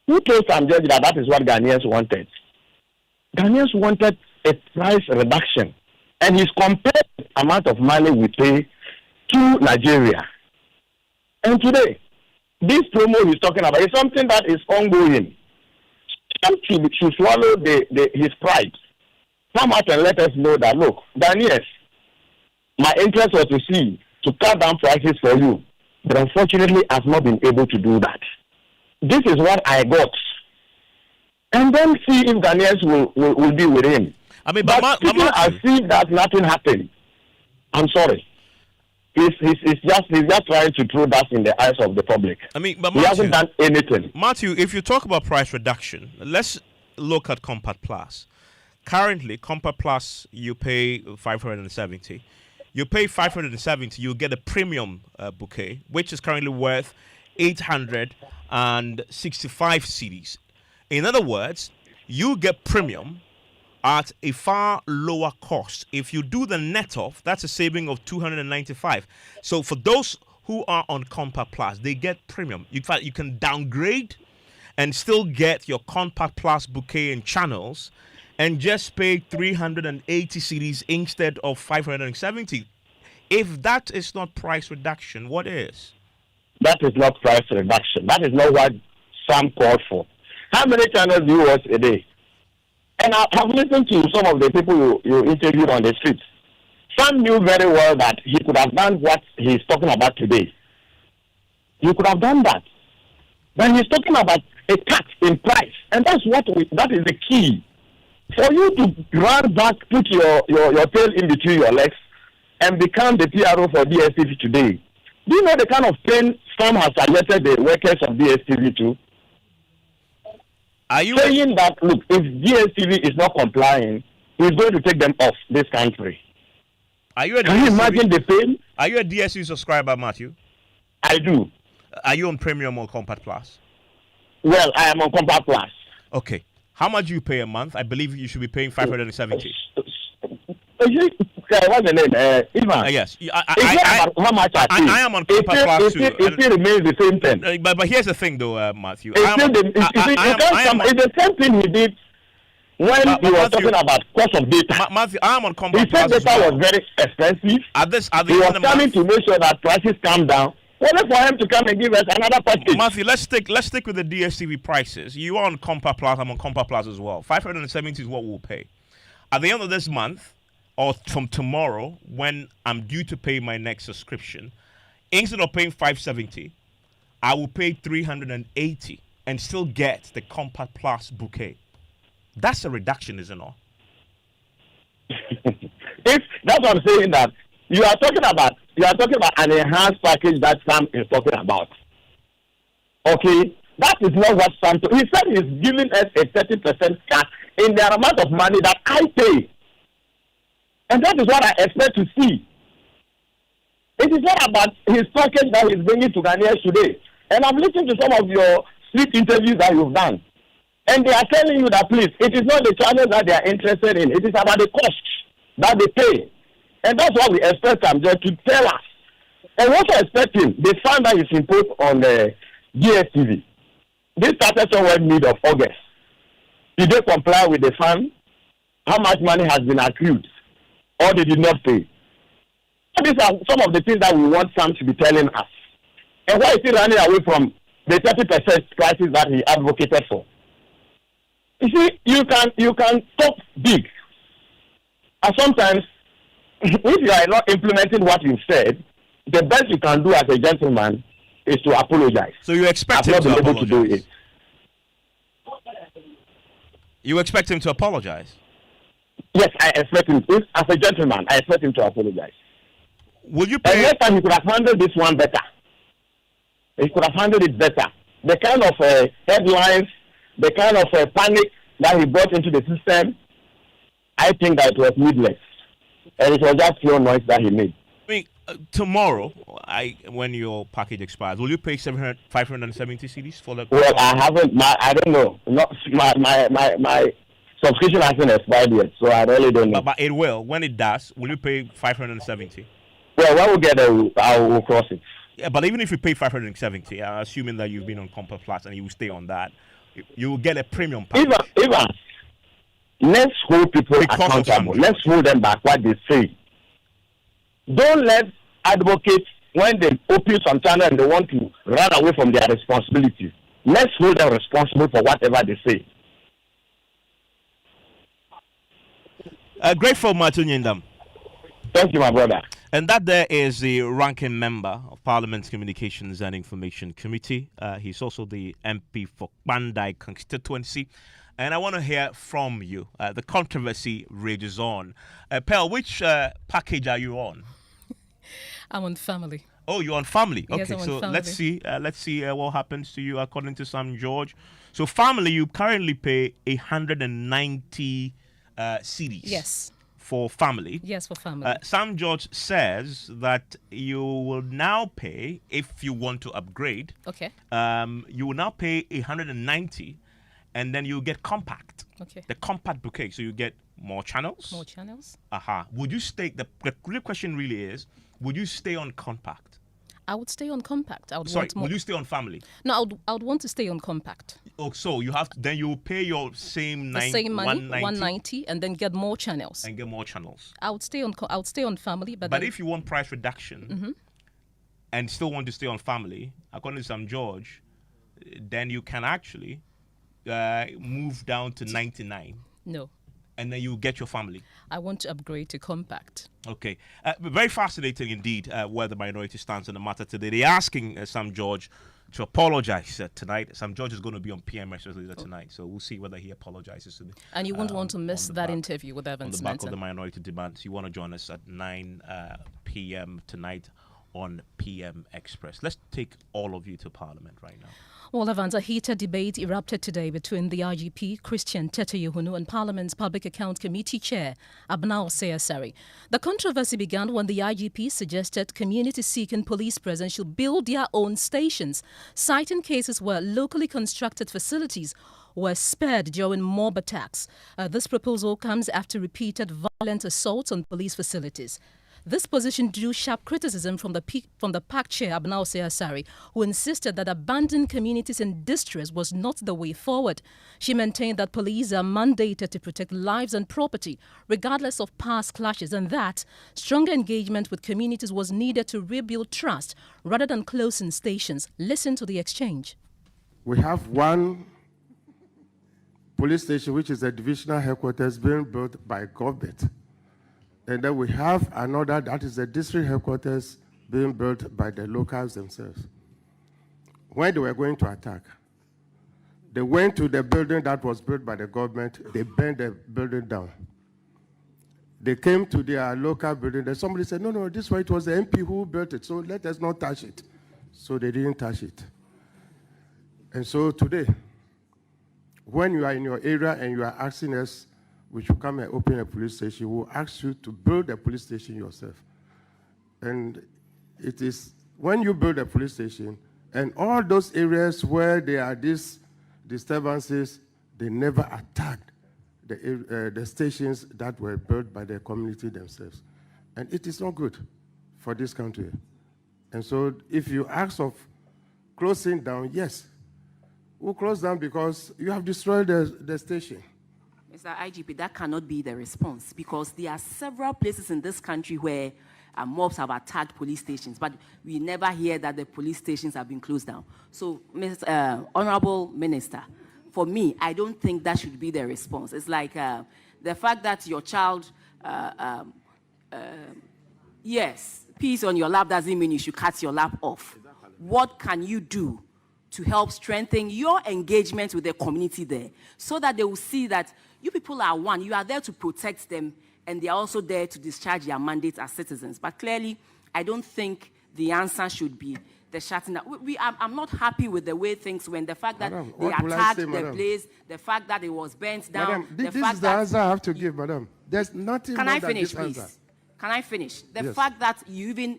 S18: Who told Sam George that that is what Ghanaians wanted? Ghanaians wanted a price reduction, and he's compared the amount of money we pay to Nigeria. And today, this promo he's talking about is something that is ongoing. Some should swallow his pride. come out and let us know that, look, Ghanaians, my interest was to cut down prices for you, but unfortunately I've not been able to do that. This is what I got. And then see if Ghanaians will be with him.
S17: I mean,
S18: but people are seeing that nothing happened. I'm sorry. He's just trying to throw dust in the eyes of the public.
S17: I mean, but
S18: he hasn't done anything.
S17: Matthew, if you talk about price reduction, let's look at Compact Plus. Currently, Compact Plus, you pay 570. You pay 570, you get a premium bouquet, which is currently worth 865 cedis. In other words, you get premium at a far lower cost. If you do the net off, that's a saving of 295. So for those who are on Compact Plus, they get premium. In fact, you can downgrade and still get your Compact Plus bouquet and channels and just pay 380 cedis instead of 570. If that is not price reduction, what is?
S18: That is not price reduction. That is not what Sam called for. How many channels do you watch a day? And I've listened to some of the people you interviewed on the streets. Sam knew very well that he could have done what he's talking about today. He could have done that. But he's talking about a cut in price. And that is the key. For you to run back, put your tail in between your legs, and become the PRO for DSTV today. Do you know the kind of pain Sam has alerted the workers of DSTV to?
S17: Are you
S18: saying that, look, if DSTV is not complying, he's going to take them off this country?
S17: Can you
S18: imagine the pain?
S17: Are you a DSTV subscriber, Matthew?
S18: I do.
S17: Are you on Premium or Compact Plus?
S18: Well, I am on Compact Plus.
S17: Okay. How much do you pay a month? I believe you should be paying 570.
S18: What's the name? Ivan.
S17: Yes.
S18: How much I pay.
S17: I am on Compact Plus too.
S18: It still remains the same thing.
S17: But here's the thing, though, Matthew.
S18: It's the same thing he did when he was talking about cost of data.
S17: Matthew, I am on Compact Plus.
S18: He said data was very expensive. He was coming to make sure that prices come down. Only for him to come and give us another package.
S17: Matthew, let's stick with the DSTV prices. You are on Compact Plus. I'm on Compact Plus as well. 570 is what we'll pay. At the end of this month, or from tomorrow, when I'm due to pay my next subscription, instead of paying 570, I will pay 380 and still get the Compact Plus bouquet. That's a reduction, isn't it?
S18: If that's what I'm saying, that you are talking about an enhanced package that Sam is talking about. Okay, that is not what Sam. He said he's giving us a 30% cut in the amount of money that I pay. And that is what I expect to see. It is not about his package that he's bringing to Ghanaians today. And I've listened to some of your street interviews that you've done. And they are telling you that, please, it is not the channels that they are interested in. It is about the cost that they pay. And that's what we expect them just to tell us. And what we expect him, the fund that is imposed on the DSTV. This started somewhere mid of August. Did they comply with the fund? How much money has been accrued? Or they did not pay? So these are some of the things that we want Sam to be telling us. And why is he running away from the 30% prices that he advocated for? You see, you can talk big. And sometimes, if you are not implementing what you said, the best you can do as a gentleman is to apologize.
S17: So you expect him to apologize? To do it. You expect him to apologize?
S18: Yes, I expect him. As a gentleman, I expect him to apologize.
S17: Will you pay?
S18: And next time he could have handled this one better. He could have handled it better. The kind of headlines, the kind of panic that he brought into the system, I think that it was needless. And it was just pure noise that he made.
S17: I mean, tomorrow, when your package expires, will you pay 570 cedis for the?
S18: Well, I haven't. I don't know. Not my subscription hasn't expired yet, so I really don't know.
S17: But it will. When it does, will you pay 570?
S18: Well, when we get there, I will cross it.
S17: Yeah, but even if you pay 570, assuming that you've been on Compact Plus and you will stay on that, you will get a premium package.
S18: Even let's hold people accountable. Let's hold them back what they say. Don't let advocates, when they open some channel and they want to run away from their responsibilities, let's hold them responsible for whatever they say.
S17: Grateful, Matunyindam.
S18: Thank you, my brother.
S17: And that there is the ranking member of Parliament's Communications and Information Committee. He's also the MP for Bandai constituency. And I want to hear from you. The controversy rages on. Pearl, which package are you on?
S19: I'm on family.
S17: Oh, you're on family.
S19: Yes,
S17: Okay,
S19: I'm on
S17: so
S19: family.
S17: let's see what happens to you according to Sam George. So family, you currently pay 190 cedis.
S19: Yes.
S17: For family.
S19: Yes, for family.
S17: Sam George says that you will now pay, if you want to upgrade,
S19: okay.
S17: You will now pay 190 and then you get compact.
S19: Okay.
S17: The compact bouquet. So you get more channels.
S19: More channels.
S17: Aha. Would you stay, the real question really is, would you stay on compact?
S19: I would stay on compact. I would
S17: Sorry,
S19: want more.
S17: would you stay on family?
S19: No, I would want to stay on compact.
S17: Oh, so you have to, then you will pay your same
S19: The same money,
S17: 190
S19: and then get more channels.
S17: and get more channels.
S19: I would stay on family, but
S17: But
S19: then,
S17: if you want price reduction and still want to stay on family, according to Sam George, then you can actually move down to 99.
S19: No.
S17: And then you get your family.
S19: I want to upgrade to compact.
S17: Okay. Very fascinating indeed where the minority stands on the matter today. They're asking Sam George to apologize tonight. Sam George is going to be on PMS later tonight, so we'll see whether he apologizes today.
S19: And you won't want to miss that interview with Evans
S17: on the back
S19: Manson.
S17: of the minority demands. You want to join us at 9 p.m. tonight on PM Express. Let's take all of you to Parliament right now.
S19: Well, Evans, a heated debate erupted today between the IGP, Christian Teteyehunu, and Parliament's Public Account Committee Chair, Abnao Seasari. The controversy began when the IGP suggested communities seeking police presence should build their own stations, citing cases where locally constructed facilities were spared during mob attacks. This proposal comes after repeated violent assaults on police facilities. This position drew sharp criticism from the PAC chair, Abnao Seasari, who insisted that abandoning communities in distress was not the way forward. She maintained that police are mandated to protect lives and property, regardless of past clashes, and that stronger engagement with communities was needed to rebuild trust rather than closing stations. Listen to the exchange.
S20: We have one police station, which is a divisional headquarters being built by government. And then we have another that is the district headquarters being built by the locals themselves. When they were going to attack, they went to the building that was built by the government, they burned the building down. They came to their local building, and somebody said, no, this way it was the MP who built it, so let us not touch it. So they didn't touch it. And so today, when you are in your area and you are asking us, we should come and open a police station, we'll ask you to build a police station yourself. And it is when you build a police station, and all those areas where there are these disturbances, they never attacked the stations that were built by the community themselves. And it is not good for this country. And so if you ask of closing down, yes, we'll close down because you have destroyed the station.
S21: Mr. IGP, that cannot be the response because there are several places in this country where mobs have attacked police stations, but we never hear that the police stations have been closed down. So, Honorable Minister, for me, I don't think that should be the response. It's like the fact that your child, yes, pees on your lap doesn't mean you should cut your lap off. Exactly. What can you do to help strengthen your engagement with the community there so that they will see that you people are one, you are there to protect them, and they are also there to discharge their mandate as citizens. But clearly, I don't think the answer should be the shutting down. I'm not happy with the way things went. The fact that they attacked the place, the fact that it was burnt down.
S20: Madam, this is the answer I have to give, madam. There's nothing more than this answer. Can I finish, please?
S21: Can I finish? The fact that you even,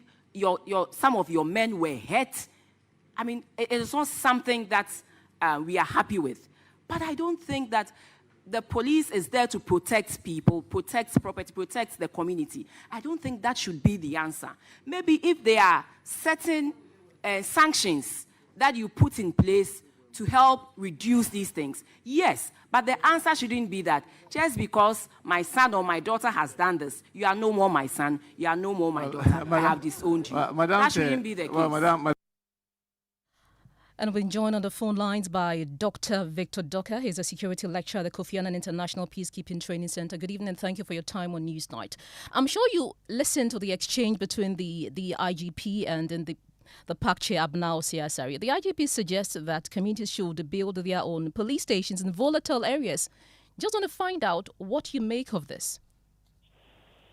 S21: some of your men were hurt, I mean, it is not something that we are happy with. But I don't think that the police is there to protect people, protect property, protect the community. I don't think that should be the answer. Maybe if there are certain sanctions that you put in place to help reduce these things, yes. But the answer shouldn't be that just because my son or my daughter has done this, you are no more my son, you are no more my daughter. I have disowned you. That shouldn't be the case.
S19: And we're joined on the phone lines by Dr. Victor Docker. He's a security lecturer at the Kofi Annan International Peacekeeping Training Center. Good evening and thank you for your time on Newsnight. I'm sure you listened to the exchange between the IGP and then the Park Chair Abnao Siasari. The IGP suggests that communities should build their own police stations in volatile areas. Just want to find out what you make of this.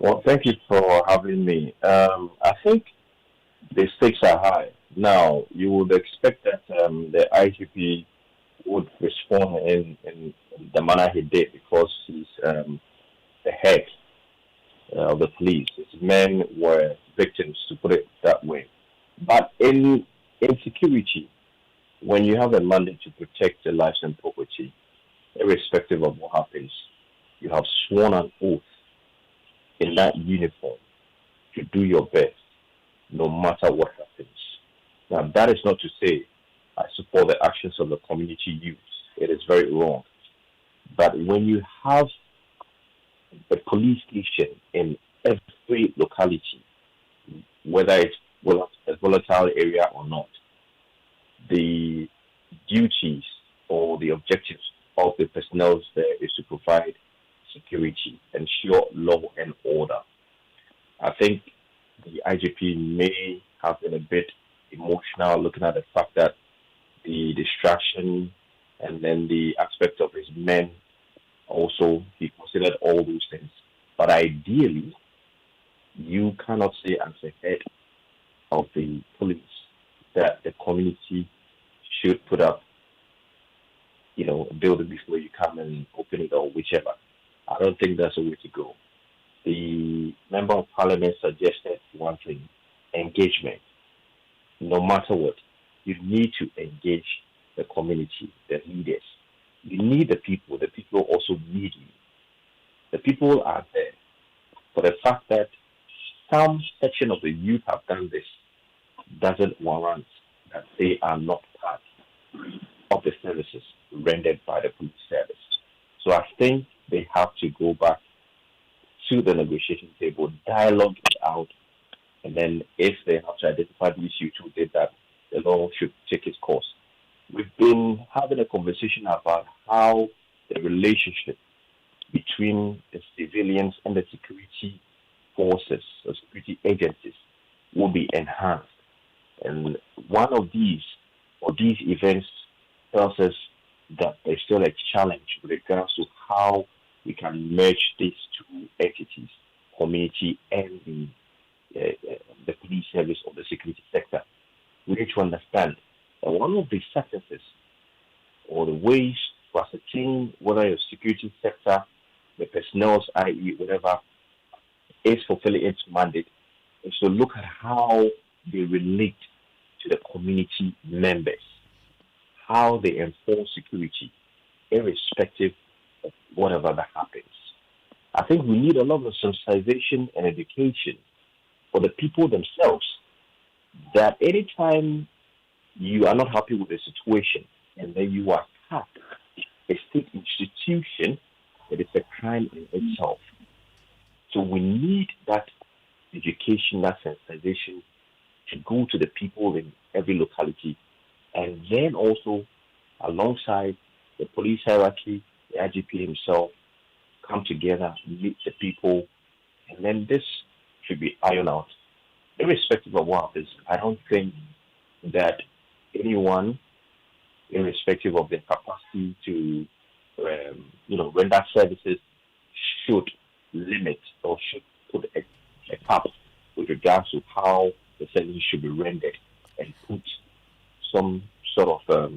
S2: Well, thank you for having me. I think the stakes are high. Now, you would expect that the IGP would respond in the manner he did because he's the head of the police. His men were victims, to put it that way. But in security, when you have a mandate to protect the lives and property, irrespective of what happens, you have sworn an oath in that uniform to do your best, no matter what happens. Now, that is not to say I support the actions of the community youth. It is very wrong. But when you have a police station in every locality, whether it's a volatile area or not, the duties or the objectives of the personnel there is to provide security, ensure law and order. I think the IGP may have been a bit emotional looking at the fact that the distraction and then the aspect of his men also, he considered all those things. But ideally, you cannot say as a head of the police that the community should put up, a building before you come and open it or whichever. I don't think that's the way to go. The Member of Parliament suggested one thing, engagement. No matter what, you need to engage the community, the leaders. You need the people. The people also need you. The people are there. For the fact that some section of the youth have done this doesn't warrant that they are not part of the services rendered by the police service. So I think they have to go back to the negotiation table, dialogue it out, and then if they have to identify the issue who did that, the law should take its course. We've been having a conversation about how the relationship between the civilians and the security forces or security agencies will be enhanced. And one of these events tells us that there's still a challenge with regards to how we can merge these two entities, community and the police service or the security sector. We need to understand that one of the successes or the ways to ascertain whether your security sector, the personnel, i.e., whatever, is fulfilling its mandate is to look at how they relate to the community members, how they enforce security, irrespective of whatever that happens. I think we need a lot of sensitization and education for the people themselves that anytime you are not happy with the situation and then you attack a state institution, it is a crime in itself. So we need that education, that sensitization to go to the people in every locality, and then also alongside the police hierarchy, the IGP himself, come together, meet the people, and then this should be ironed out. Irrespective of what happens, I don't think that anyone, irrespective of their capacity to render services, should limit or should put a cap with regards to how the services should be rendered and put some sort of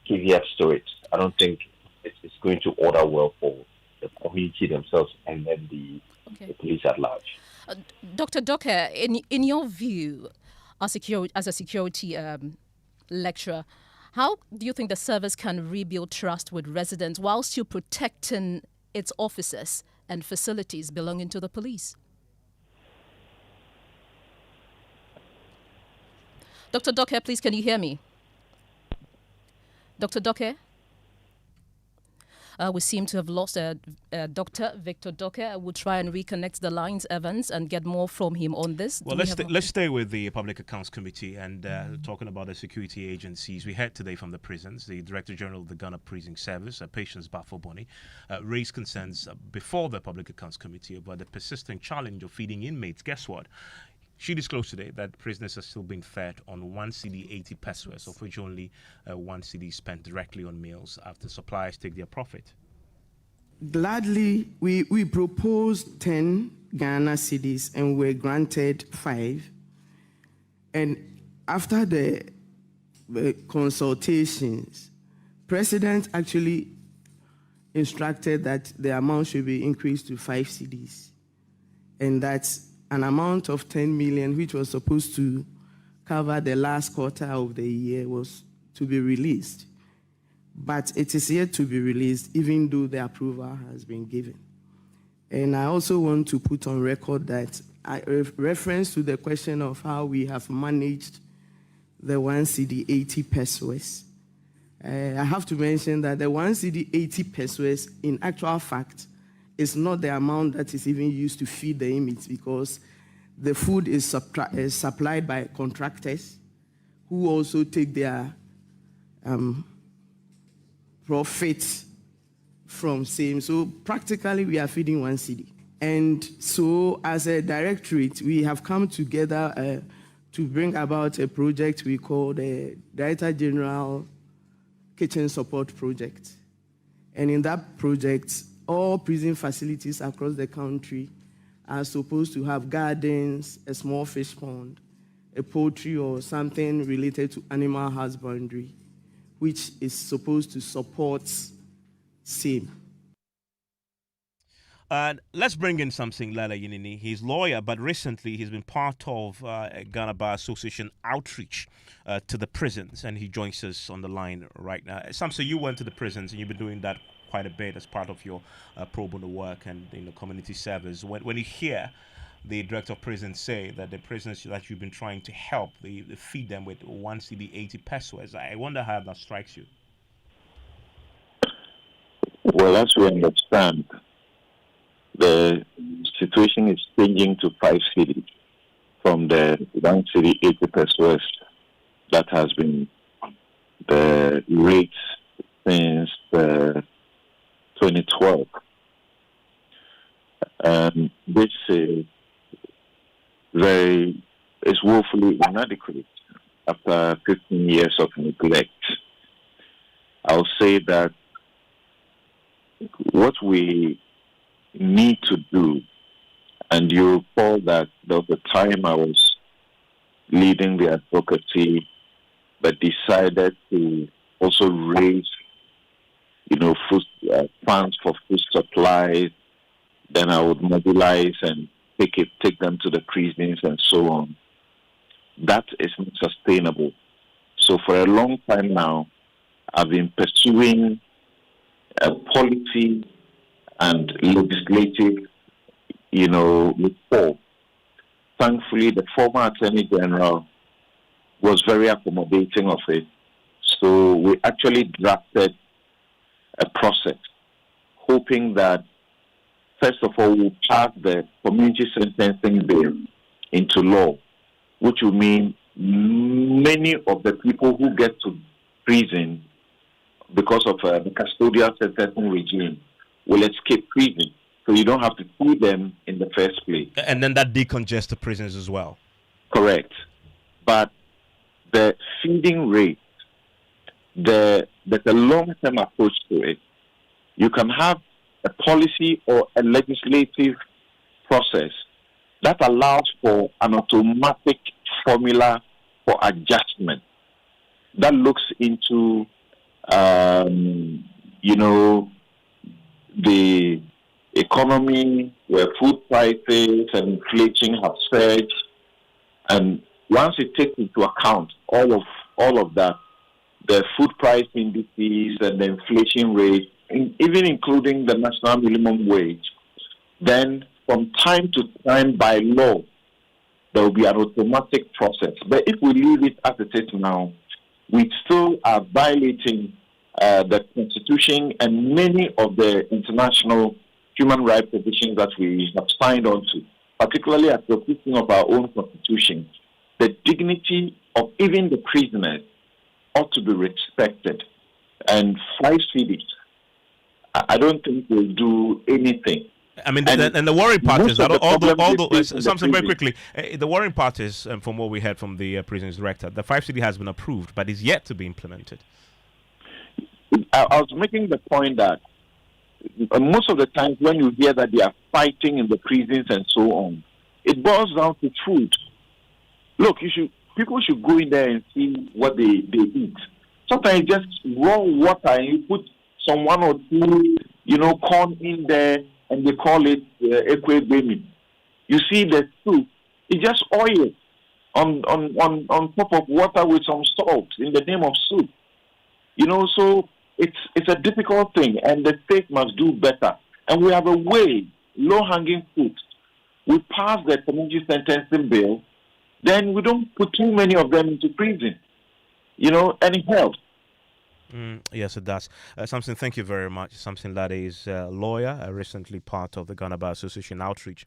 S2: caveats to it. I don't think it's going to order well for the community themselves and then the police at large.
S19: Dr. Docker, in your view, as a security lecturer, how do you think the service can rebuild trust with residents while still protecting its officers and facilities belonging to the police? Dr. Docker, please, can you hear me? Dr. Docker? We seem to have lost Dr. Victor Docker. We'll try and reconnect the lines, Evans, and get more from him on this.
S17: Well, let's stay with the Public Accounts Committee and talking about the security agencies. We heard today from the prisons, the Director General of the Ghana Prison Service, Patience Bafoboni, raised concerns before the Public Accounts Committee about the persistent challenge of feeding inmates. Guess what? She disclosed today that prisoners are still being fed on 1 CD 80 pesos, of which only 1 CD is spent directly on meals after suppliers take their profit.
S22: Gladly, we proposed 10 Ghana cedis and were granted 5. And after the consultations, President actually instructed that the amount should be increased to 5 cedis. And that's an amount of 10 million, which was supposed to cover the last quarter of the year, was to be released. But it is yet to be released, even though the approval has been given. And I also want to put on record that reference to the question of how we have managed the 1 CD 80 pesos. I have to mention that the 1 CD 80 pesos, in actual fact, is not the amount that is even used to feed the inmates, because the food is supplied by contractors who also take their profits from same. So practically we are feeding 1 CD. And so as a directorate, we have come together to bring about a project we call the Director General Kitchen Support Project. And in that project, all prison facilities across the country are supposed to have gardens, a small fish pond, a poultry or something related to animal husbandry, which is supposed to support same.
S17: Let's bring in something, Lala Yinini. He's lawyer, but recently he's been part of Ghana Bar Association outreach to the prisons, and he joins us on the line right now. Samson, you went to the prisons, and you've been doing that quite a bit as part of your pro bono work and community service. When you hear the director of prisons say that the prisoners that you've been trying to help, they feed them with 1 CD 80 pesos, I wonder how that strikes you.
S2: Well, as we understand, the situation is changing to 5 cities from the 1 CD 80 pesos that has been the rate since 2012. This is woefully inadequate after 15 years of neglect. I'll say that what we need to do, and you recall that there was a time I was leading the advocacy, but decided to also raise, food funds for food supplies. Then I would mobilize and take them to the prisons and so on. That is not sustainable. So for a long time now, I've been pursuing a policy and legislative, reform. Thankfully, the former Attorney General was very accommodating of it. So we actually drafted a process, hoping that, first of all, we'll pass the community sentencing bill into law, which will mean many of the people who get to prison because of the custodial sentencing regime will escape prison. So you don't have to feed them in the first place.
S17: And then that decongest the prisons as well.
S2: Correct. But the feeding rate, there's a long-term approach to it. You can have a policy or a legislative process that allows for an automatic formula for adjustment that looks into, the economy where food prices and inflation have surged, and once it takes into account all of that, the food price indices and the inflation rate, even including the national minimum wage, then from time to time by law, there will be an automatic process. But if we leave it as it is now, we still are violating the Constitution and many of the international human rights provisions that we have signed on to, particularly as the fixing of our own Constitution, the dignity of even the prisoners ought to be respected. And 5 cities, I don't think will do anything.
S17: I mean, and the worrying part is that something very quickly. The worrying part is, from what we heard from the prisons director, the 5 city has been approved, but is yet to be implemented.
S2: I was making the point that most of the times when you hear that they are fighting in the prisons and so on, it boils down to food. Look, people should go in there and see what they eat. Sometimes just raw water and you put some 1 or 2, corn in there and they call it ekwebemi. You see the soup, it's just oil on top of water with some salt in the name of soup. So it's a difficult thing, and the state must do better. And we have a way, low-hanging fruit. We pass the community sentencing bill, then we don't put too many of them into prison, and it helps.
S17: Yes, it does. Samson, thank you very much. Samson Lade is a lawyer, recently part of the Ghana Bar Association outreach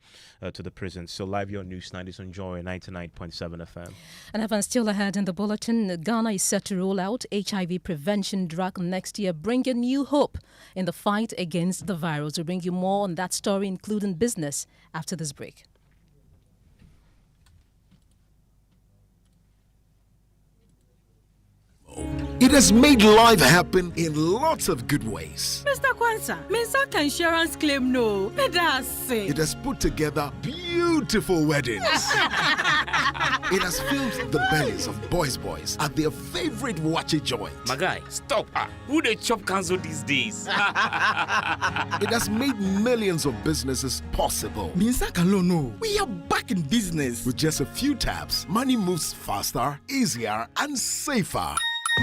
S17: to the prisons. So live your news night is on Joy 99.7 FM.
S19: And Evans, still ahead in the bulletin, Ghana is set to roll out HIV prevention drug next year, bringing new hope in the fight against the virus. We'll bring you more on that story, including business, after this break.
S9: It has made life happen in lots of good ways.
S12: Mr. Kwanzaa, Minsaka insurance claim no.
S9: It has put together beautiful weddings. It has filled the bellies of boys at their favorite watchy joint.
S5: My guy, stop. Who they chop cancel these days?
S9: It has made millions of businesses possible.
S13: Minsaka no. We are back in business.
S9: With just a few taps, money moves faster, easier, and safer.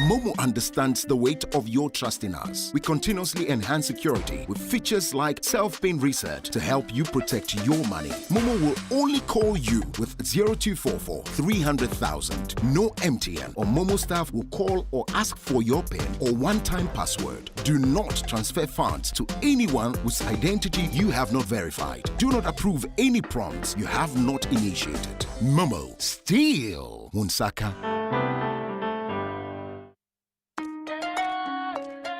S9: Momo understands the weight of your trust in us. We continuously enhance security with features like self-paying reset to help you protect your money. Momo will only call you with 0244 300,000. No MTN or Momo staff will call or ask for your PIN or one-time password. Do not transfer funds to anyone whose identity you have not verified. Do not approve any prompts you have not initiated. Momo, still Munsaka.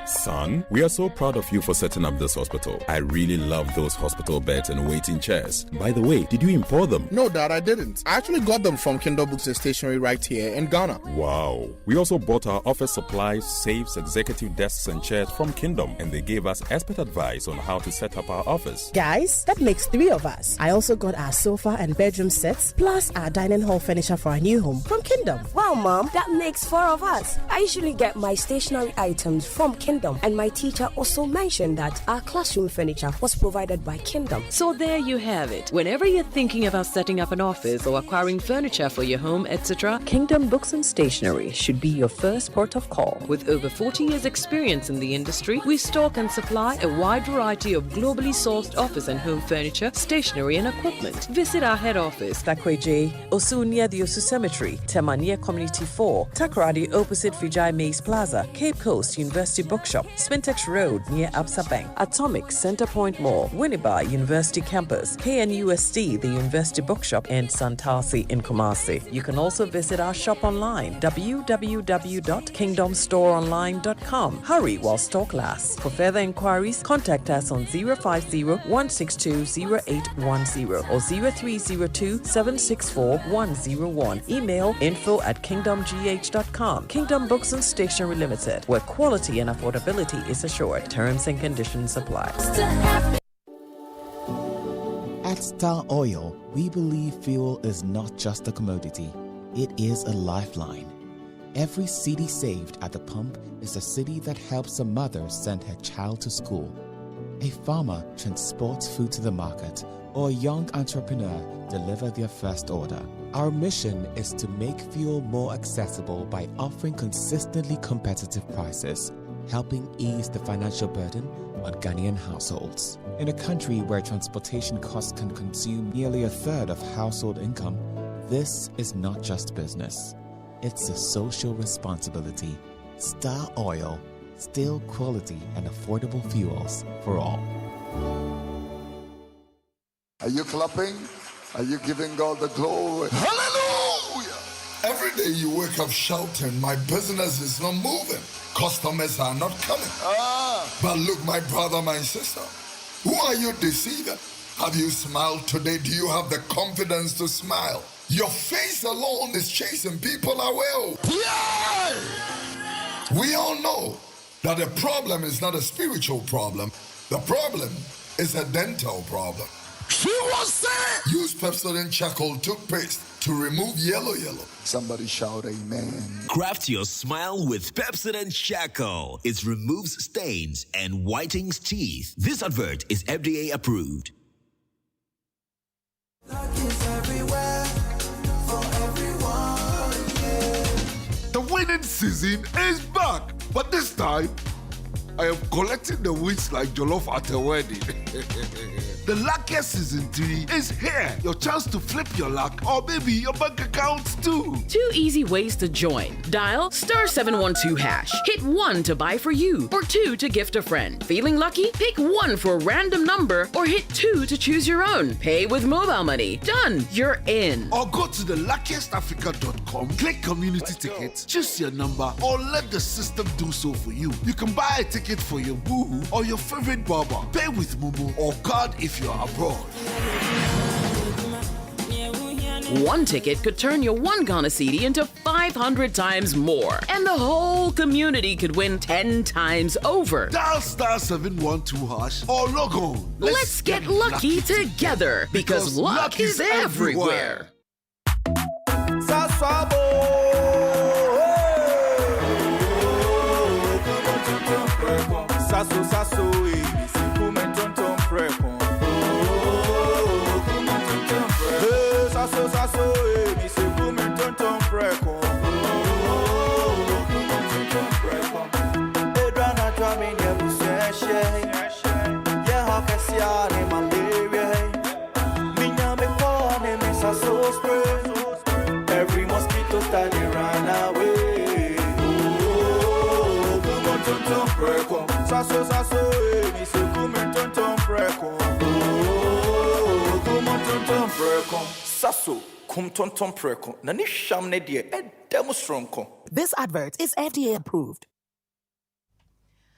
S6: Son, we are so proud of you for setting up this hospital. I really love those hospital beds and waiting chairs. By the way, did you import them?
S7: No, Dad, I didn't. I actually got them from Kindle Books and Stationery right here in Ghana.
S6: Wow. We also bought our office supplies, safes, executive desks and chairs from Kingdom, and they gave us expert advice on how to set up our office.
S8: Guys, that makes 3 of us. I also got our sofa and bedroom sets, plus our dining hall furniture for our new home from Kingdom.
S10: Wow, Mom, that makes 4 of us. I usually get my stationery items from Kingdom, and my teacher also mentioned that our classroom furniture was provided by Kingdom.
S26: So there you have it. Whenever you're thinking about setting up an office or acquiring furniture for your home, etc., Kingdom Books and Stationery should be your first port of call. With over 40 years experience in the industry, we stock and supply a wide variety of globally sourced office and home furniture, stationery and equipment. Visit our head office, Takweje, Osu near the Osu Cemetery, Tema near Community 4, Takoradi opposite Vijay Mays Plaza, Cape Coast University Bookshop, Spintex Road near Absa Bank, Atomic Center Point Mall, Winneba University Campus, KNUST, the University Bookshop, and Santasi in Kumasi. You can also visit our shop online, www.kingdomstoreonline.com. Hurry while stock lasts. For further inquiries, contact us on 050-162-0810 or 0302-764-101. Email info@kingdomgh.com. Kingdom Books and Stationery Limited, where quality and affordability is assured. Terms and conditions apply.
S27: At Star Oil, we believe fuel is not just a commodity, it is a lifeline. Every cedi saved at the pump is a cedi that helps a mother send her child to school. A farmer transports food to the market, or a young entrepreneur deliver their first order. Our mission is to make fuel more accessible by offering consistently competitive prices, helping ease the financial burden on Ghanaian households. In a country where transportation costs can consume nearly a third of household income, this is not just business. It's a social responsibility. Star Oil. still quality and affordable fuels for all.
S11: Are you clapping? Are you giving God the glory? Hallelujah! Every day you wake up shouting, my business is not moving. Customers are not coming. But look, my brother, my sister, who are you deceiving? Have you smiled today? Do you have the confidence to smile? Your face alone is chasing people away. Yeah! We all know that the problem is not a spiritual problem. The problem is a dental problem. She was saying, use Pepsodent charcoal toothpaste to remove yellow. Somebody shout amen.
S14: Craft your smile with Pepsodent charcoal. It removes stains and whitens teeth. This advert is FDA approved.
S11: The winning season is back, but this time I am collecting the wins like jollof at a wedding. The luckiest season 3 is here. Your chance to flip your luck or maybe your bank accounts too.
S26: 2 easy ways to join. Dial *712#. Hit 1 to buy for you or 2 to gift a friend. Feeling lucky? Pick 1 for a random number or hit 2 to choose your own. Pay with mobile money. Done. You're in.
S11: Or go to the luckiestafrica.com, click community tickets, choose your number or let the system do so for you. You can buy a ticket for your boo or your favorite barber. Pay with Momo or card if you're abroad.
S26: 1 ticket could turn your 1 Ghana cedi into 500 times more. And the whole community could win 10 times over.
S11: Dial *712# or log on.
S26: Let's get lucky together because luck is everywhere.
S15: Every mosquito study run away.
S16: This advert is FDA approved.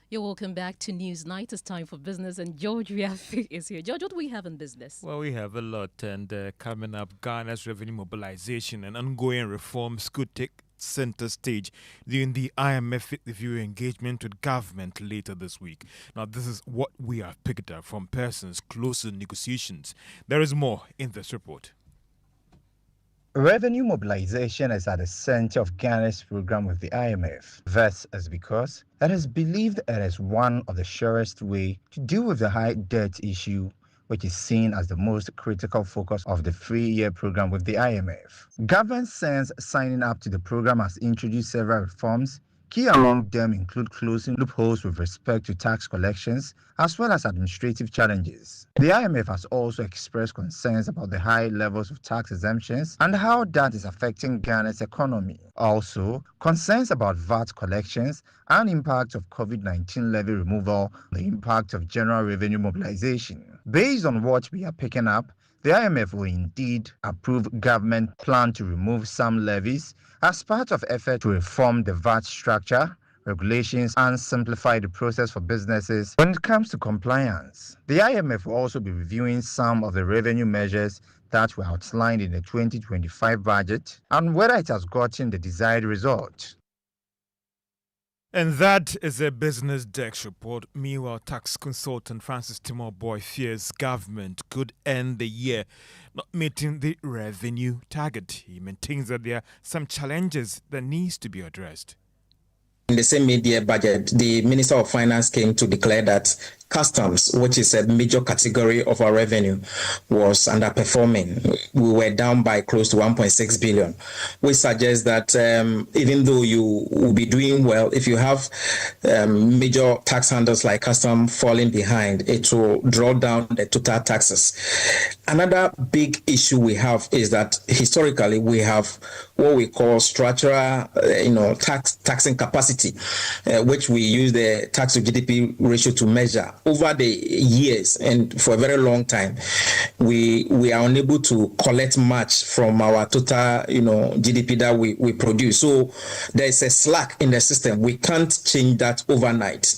S19: You're welcome back to Newsnight. It's time for business, and George Riafi is here. George, what do we have in business?
S23: Well, we have a lot, and coming up, Ghana's revenue mobilization and ongoing reforms could take center stage during the IMF review engagement with government later this week. Now, this is what we have picked up from persons close to negotiations. There is more in this report.
S24: Revenue mobilization is at the center of Ghana's program with the IMF. This is because it is believed it is one of the surest way to deal with the high debt issue, which is seen as the most critical focus of the 3-year program with the IMF. Government since signing up to the program has introduced several reforms. Key among them include closing loopholes with respect to tax collections, as well as administrative challenges. The IMF has also expressed concerns about the high levels of tax exemptions and how that is affecting Ghana's economy. Also, concerns about VAT collections and impact of COVID-19 levy removal, the impact of general revenue mobilization. Based on what we are picking up, the IMF will indeed approve government plan to remove some levies as part of effort to reform the VAT structure, regulations, and simplify the process for businesses when it comes to compliance. The IMF will also be reviewing some of the revenue measures that were outlined in the 2025 budget and whether it has gotten the desired result.
S23: And that is a Business Desk report. Meanwhile, tax consultant Francis Timor-Boy fears government could end the year not meeting the revenue target. He maintains that there are some challenges that needs to be addressed.
S25: In the same mid-year budget, the Minister of Finance came to declare that
S1: customs, which is a major category of our revenue, was underperforming. We were down by close to 1.6 billion, which suggests that even though you will be doing well, if you have major tax handles like custom falling behind, it will draw down the total taxes. Another big issue we have is that historically we have what we call structural, taxing capacity, which we use the tax to GDP ratio to measure. Over the years and for a very long time, we are unable to collect much from our total, GDP that we produce. So there is a slack in the system. We can't change that overnight.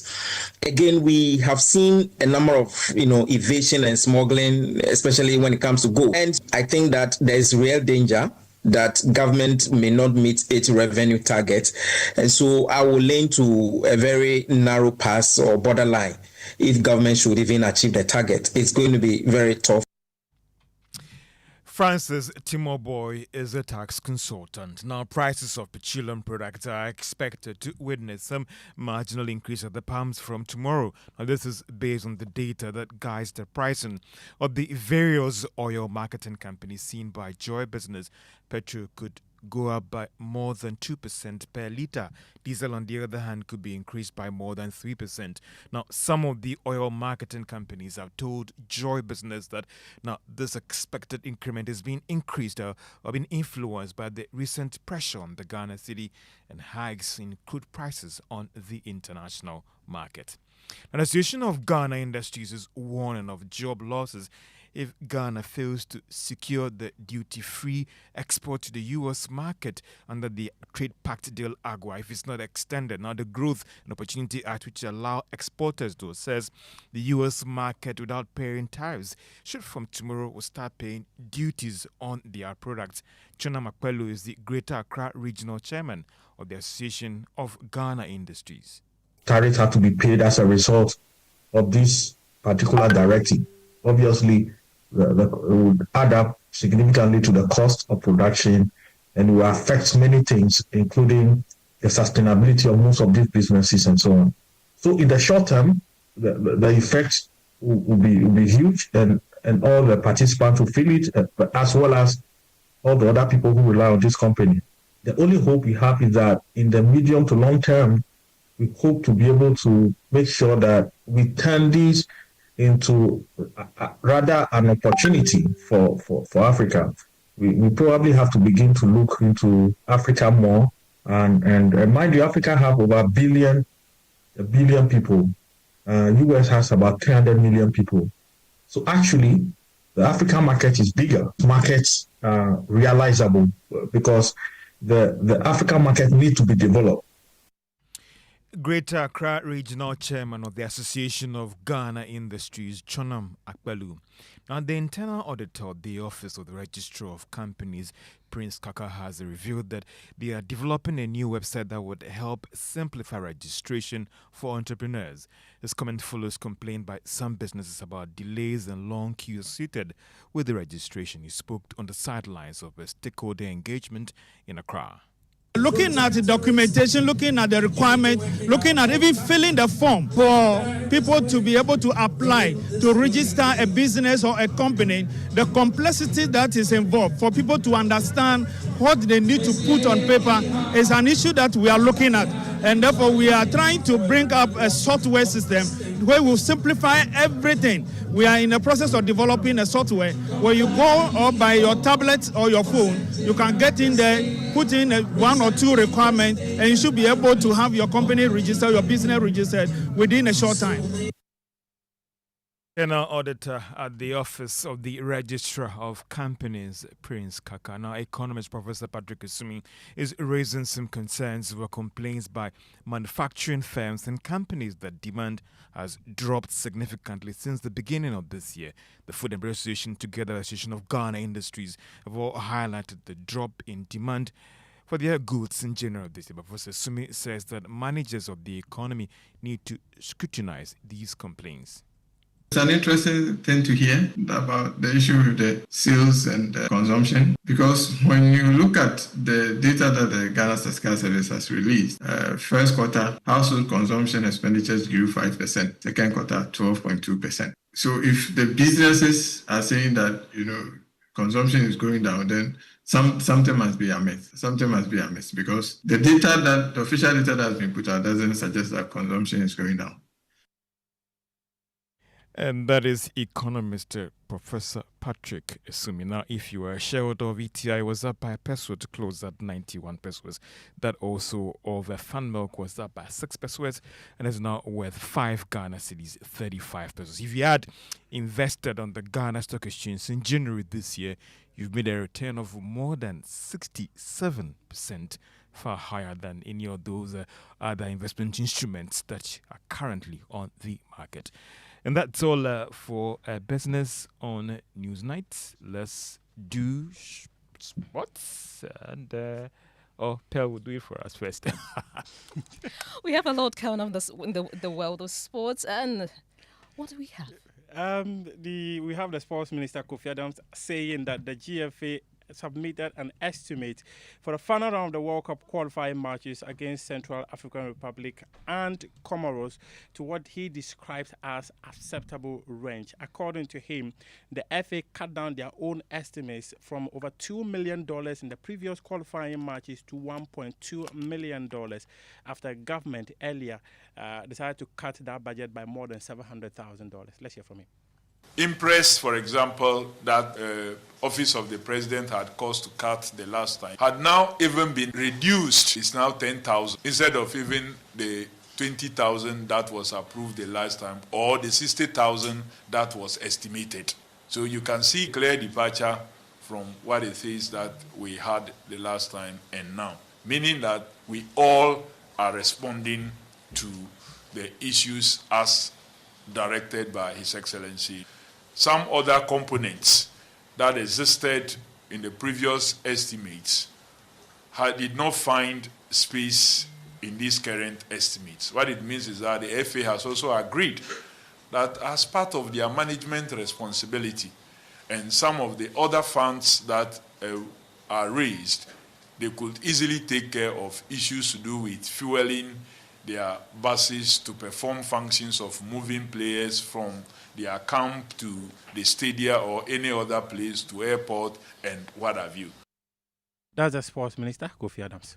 S1: Again, we have seen a number of, evasion and smuggling, especially when it comes to gold. And I think that there is real danger that government may not meet its revenue target. And so I will lean to a very narrow pass or borderline if government should even achieve the target. It's going to be very tough.
S23: Francis Timoboy is a tax consultant. Now, prices of petroleum products are expected to witness some marginal increase at the pumps from tomorrow. Now, this is based on the data that guides the pricing of the various oil marketing companies seen by Joy Business. Petrol could go up by more than 2% per litre. Diesel, on the other hand, could be increased by more than 3%. Now, some of the oil marketing companies have told Joy Business that now this expected increment is being increased or being influenced by the recent pressure on the Ghana cedi and hikes in crude prices on the international market. An Association of Ghana Industries is warning of job losses if Ghana fails to secure the duty-free export to the U.S. market under the Trade Pact deal AGWA if it's not extended. Now, the Growth and Opportunity Act, which allow exporters to access the U.S. market without paying tariffs, should from tomorrow will start paying duties on their products. Chona Makpelu is the Greater Accra Regional Chairman of the Association of Ghana Industries.
S3: Tariffs have to be paid as a result of this particular directive. Obviously, it would add up significantly to the cost of production and will affect many things, including the sustainability of most of these businesses and so on. So in the short term, the effects will be huge and all the participants will feel it, but as well as all the other people who rely on this company. The only hope we have is that in the medium to long term, we hope to be able to make sure that we turn these into rather an opportunity for Africa. We probably have to begin to look into Africa more. And mind you, Africa have over a billion people. US has about 300 million people. So actually, the African market is bigger. Markets are realizable because the African market needs to be developed.
S23: Greater Accra Regional Chairman of the Association of Ghana Industries, Chonam Akpelu. Now, the internal auditor of the Office of the Registrar of Companies, Prince Kaka, has revealed that they are developing a new website that would help simplify registration for entrepreneurs. This comment follows complaint by some businesses about delays and long queues associated with the registration. He spoke on the sidelines of a stakeholder engagement in Accra.
S4: Looking at the documentation, looking at the requirement, looking at even filling the form for people to be able to apply to register a business or a company, the complexity that is involved for people to understand what they need to put on paper is an issue that we are looking at. And therefore, we are trying to bring up a software system where we'll simplify everything. We are in the process of developing a software where you go or by your tablet or your phone, you can get in there, put in one or two requirements, and you should be able to have your company registered, your business registered within a short time.
S23: General Auditor at the Office of the Registrar of Companies, Prince Kaka. Now, economist Professor Patrick Isumi is raising some concerns over complaints by manufacturing firms and companies that demand has dropped significantly since the beginning of this year. The Food and Beverage Association, together with the Association of Ghana Industries, have all highlighted the drop in demand for their goods in general this year. But Professor Isumi says that managers of the economy need to scrutinize these complaints.
S2: It's an interesting thing to hear about the issue with the sales and consumption, because when you look at the data that the Ghana Statistical Service has released, first quarter household consumption expenditures grew 5%, second quarter 12.2%. So if the businesses are saying that consumption is going down, then something must be amiss. Something must be amiss, because the official data that has been put out doesn't suggest that consumption is going down.
S23: And that is economist Professor Patrick Esumi. Now, if you are a shareholder of ETI, was up by a peso to close at 91 pesos. That also of fan milk was up by 6 pesos and is now worth 5 Ghana cedis, 35 pesos. If you had invested on the Ghana Stock Exchange in January this year, you've made a return of more than 67%, far higher than any of those other investment instruments that are currently on the market. And that's all for business on Newsnight. Let's do sports. And Pearl will do it for us first.
S19: We have a lot coming up in the world of sports. And what do we have?
S17: We have the sports minister, Kofi Adams, saying that the GFA submitted an estimate for the final round of the World Cup qualifying matches against Central African Republic and Comoros to what he describes as acceptable range. According to him, the FA cut down their own estimates from over $2 million in the previous qualifying matches to $1.2 million after government earlier decided to cut that budget by more than $700,000. Let's hear from him.
S18: Impress, for example, that Office of the President had caused to cut the last time, had now even been reduced. It's now 10,000 instead of even the 20,000 that was approved the last time, or the 60,000 that was estimated. So you can see clear departure from what it is that we had the last time and now, meaning that we all are responding to the issues as directed by His Excellency. Some other components that existed in the previous estimates did not find space in these current estimates. What it means is that the FA has also agreed that as part of their management responsibility and some of the other funds that are raised, they could easily take care of issues to do with fueling their buses to perform functions of moving players from their camp to the stadium or any other place to airport and what have you.
S17: That's the Sports Minister, Kofi Adams.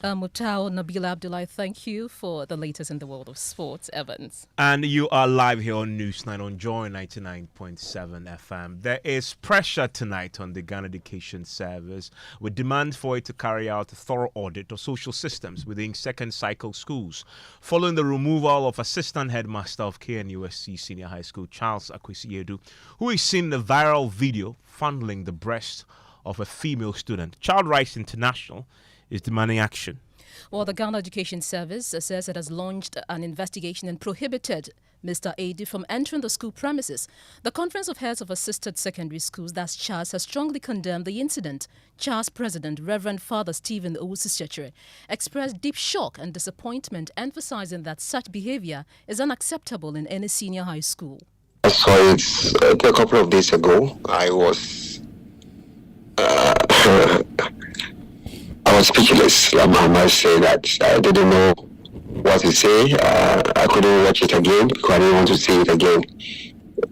S19: Mutao Nabila Abdullah, thank you for the latest in the world of sports, Evans.
S20: And you are live here on Newsnight on Joy 99.7 FM. There is pressure tonight on the Ghana Education Service with demand for it to carry out a thorough audit of social systems within second cycle schools following the removal of Assistant Headmaster of KNUST Senior High School, Charles Akwesiedu, who is seen in the viral video fondling the breast of a female student. Child Rights International is demanding action.
S19: Well, the Ghana Education Service says it has launched an investigation and prohibited Mr. Adu from entering the school premises. The Conference of Heads of Assisted Secondary Schools, that's CHAS, has strongly condemned the incident. CHAS President, Reverend Father Stephen Owusu-Sechere, expressed deep shock and disappointment, emphasizing that such behavior is unacceptable in any senior high school.
S21: I saw it a couple of days ago. I was speechless. I must say that I didn't know what to say. I couldn't watch it again because I didn't want to see it again.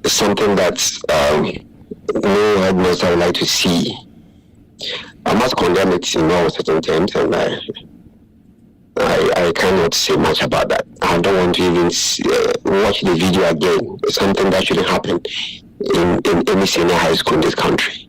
S21: It's something that no headmaster would like to see. I must condemn it in all certain terms, and I cannot say much about that. I don't want to even watch the video again. It's something that shouldn't happen in any senior high school in this country.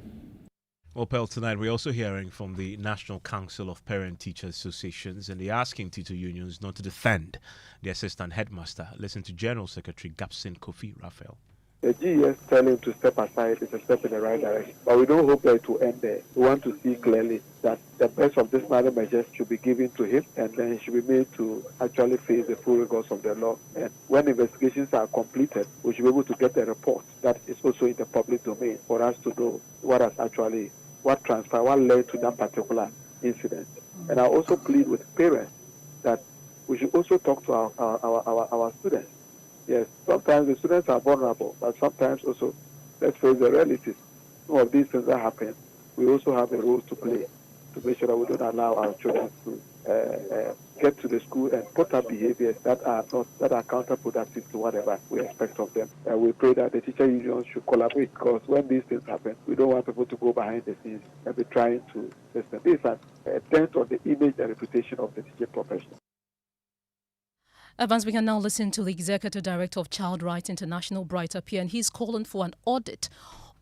S20: Well, Pearl, tonight we're also hearing from the National Council of Parent-Teacher Associations, and they're asking teacher unions not to defend the assistant headmaster. Listen to General Secretary Gapsin Kofi Raphael.
S22: The GES telling to step aside is a step in the right direction, but we don't hope that it will end there. We want to see clearly that the best of disciplinary measures should be given to him, and then he should be made to actually face the full rigors of the law. And when investigations are completed, we should be able to get a report that is also in the public domain for us to know what has actually, what transpired, what led to that particular incident. And I also plead with parents that we should also talk to our students. Yes, sometimes the students are vulnerable, but sometimes also, let's face the realities. Some of these things that happen, we also have a role to play to make sure that we don't allow our children to get to the school and put up behaviors that are counterproductive to whatever we expect of them. And we pray that the teacher unions should collaborate, because when these things happen, we don't want people to go behind the scenes and be trying to listen. This is a dent on the image and reputation of the teaching profession.
S19: Evans, we can now listen to the Executive Director of Child Rights International, Bright Appear, and he's calling for an audit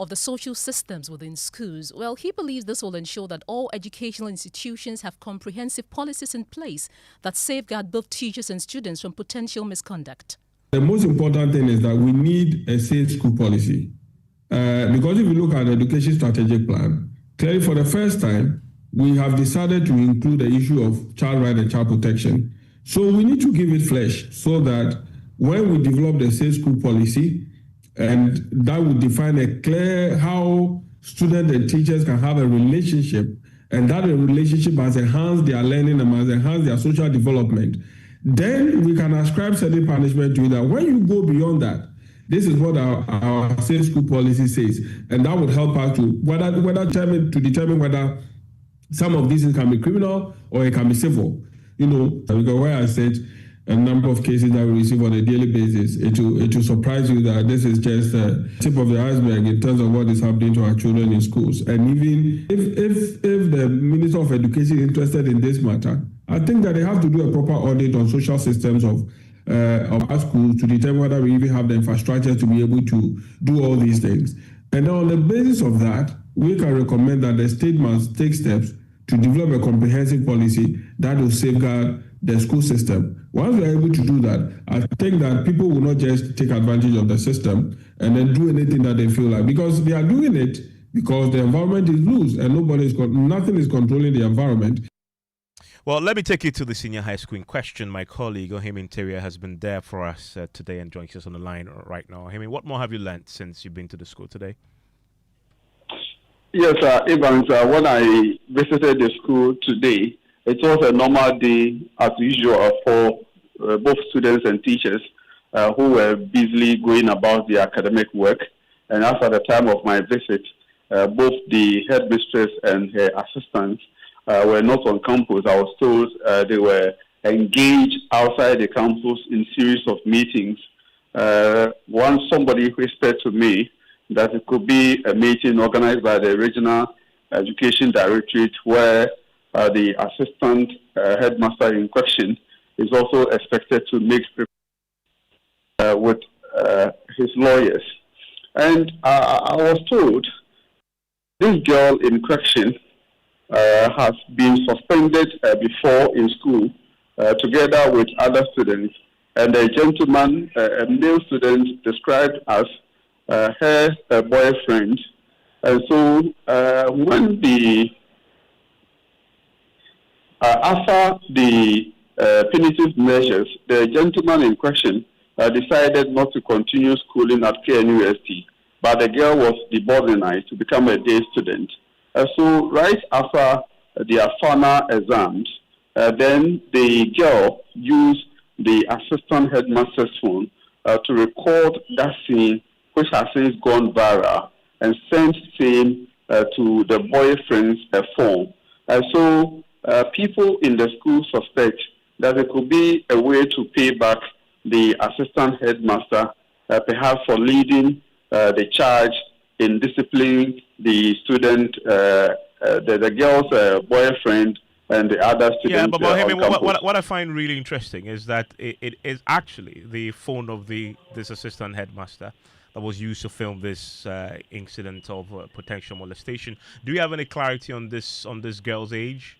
S19: of the social systems within schools. Well, he believes this will ensure that all educational institutions have comprehensive policies in place that safeguard both teachers and students from potential misconduct.
S2: The most important thing is that we need a safe school policy. Because if you look at the education strategic plan, clearly for the first time, we have decided to include the issue of child rights and child protection. So we need to give it flesh so that when we develop the safe school policy, and that would define a clear how students and teachers can have a relationship, and that relationship has enhanced their learning and has enhanced their social development, then we can ascribe certain punishment to it. That when you go beyond that, this is what our safe school policy says, and that would help us to determine whether some of these can be criminal or it can be civil. Because where I said a number of cases that we receive on a daily basis, it will surprise you that this is just the tip of the iceberg in terms of what is happening to our children in schools. And even if the Minister of Education is interested in this matter, I think that they have to do a proper audit on social systems of our schools to determine whether we even have the infrastructure to be able to do all these things. And on the basis of that, we can recommend that the state must take steps to develop a comprehensive policy that will safeguard the school system. Once we are able to do that, I think that people will not just take advantage of the system and then do anything that they feel like, because they are doing it because the environment is loose and nothing is controlling the environment.
S20: Well, let me take you to the senior high school in question. My colleague, Ohemi Interior, has been there for us today and joins us on the line right now. Ohemi, what more have you learned since you've been to the school today?
S5: Yes, Evans, when I visited the school today, it was a normal day as usual for both students and teachers who were busily going about their academic work. And as at the time of my visit, both the headmistress and her assistants were not on campus. I was told they were engaged outside the campus in series of meetings. Once somebody whispered to me that it could be a meeting organized by the Regional Education Directorate where the assistant headmaster in question is also expected to make with his lawyers. And I was told this girl in question has been suspended before in school together with other students. And a gentleman, a male student described as her boyfriend. And so when after the punitive measures, the gentleman in question decided not to continue schooling at KNUST, but the girl was deboarded to become a day student. So right after their final exams, then the girl used the assistant headmaster's phone to record that scene, which has since gone viral, and sent same to the boyfriend's phone. So people in the school suspect that it could be a way to pay back the assistant headmaster, perhaps for leading the charge in disciplining the student, the girl's boyfriend, and the other students.
S20: Yeah, but what I find really interesting is that it is actually the phone of this assistant headmaster that was used to film this incident of potential molestation. Do you have any clarity on this girl's age?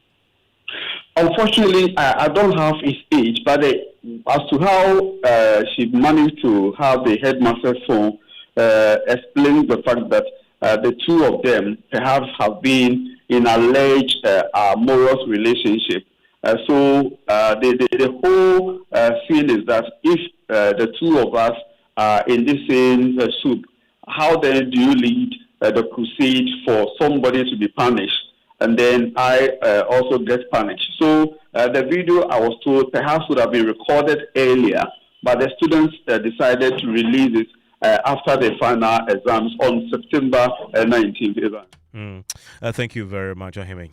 S5: Unfortunately, I don't have his age, but as to how she managed to have the headmaster's phone explains the fact that the two of them perhaps have been in alleged amorous relationship. So the whole scene is that if the two of us are in the same soup, how then do you lead the crusade for somebody to be punished? And then I also get punished. So the video, I was told, perhaps would have been recorded earlier but the students decided to release it after the final exams on September 19th.
S20: Thank you very much, Ahime.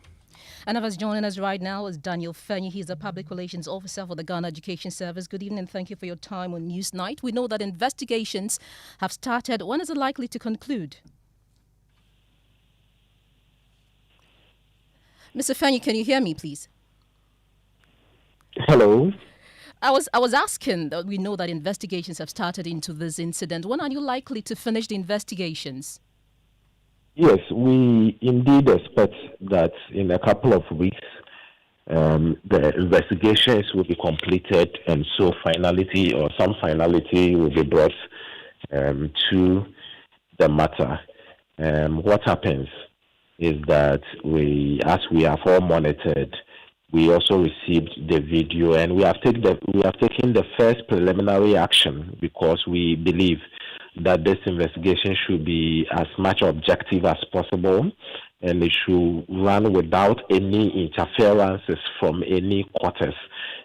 S19: And of us joining us right now is Daniel Fenny. He's the Public Relations Officer for the Ghana Education Service. Good evening and thank you for your time on Newsnight. We know that investigations have started. When is it likely to conclude? Mr. Fenny, can you hear me, please?
S21: Hello.
S19: I was asking that we know that investigations have started into this incident. When are you likely to finish the investigations?
S21: Yes, we indeed expect that in a couple of weeks the investigations will be completed, and so finality or some finality will be brought to the matter. What happens is that as we have all monitored, we also received the video, and we have taken the first preliminary action because we believe that this investigation should be as much objective as possible, and it should run without any interferences from any quarters.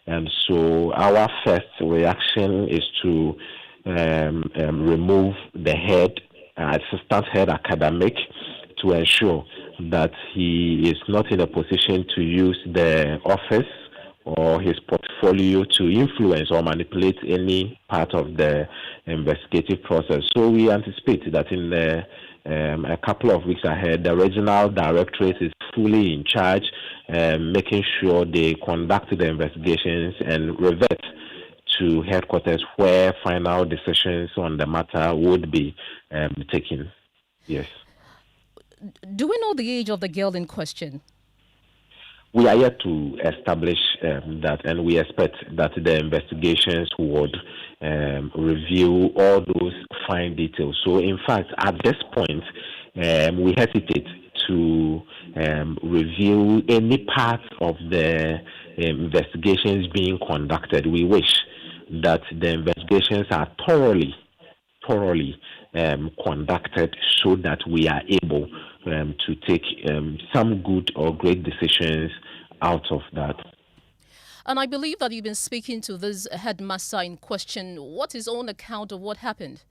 S21: And so our first reaction is to remove the assistant head academic, to ensure that he is not in a position to use the office or his portfolio to influence or manipulate any part of the investigative process. So we anticipate that in a couple of weeks ahead, the regional directorate is fully in charge, making sure they conduct the investigations and revert to headquarters where final decisions on the matter would be taken. Yes.
S19: Do we know the age of the girl in question?
S21: We are yet to establish that, and we expect that the investigations would review all those fine details. So, in fact, at this point, we hesitate to review any part of the investigations being conducted. We wish that the investigations are thoroughly conducted so that we are able to take some good or great decisions out of that.
S19: And I believe that you've been speaking to this headmaster in question. What's his own account of what happened?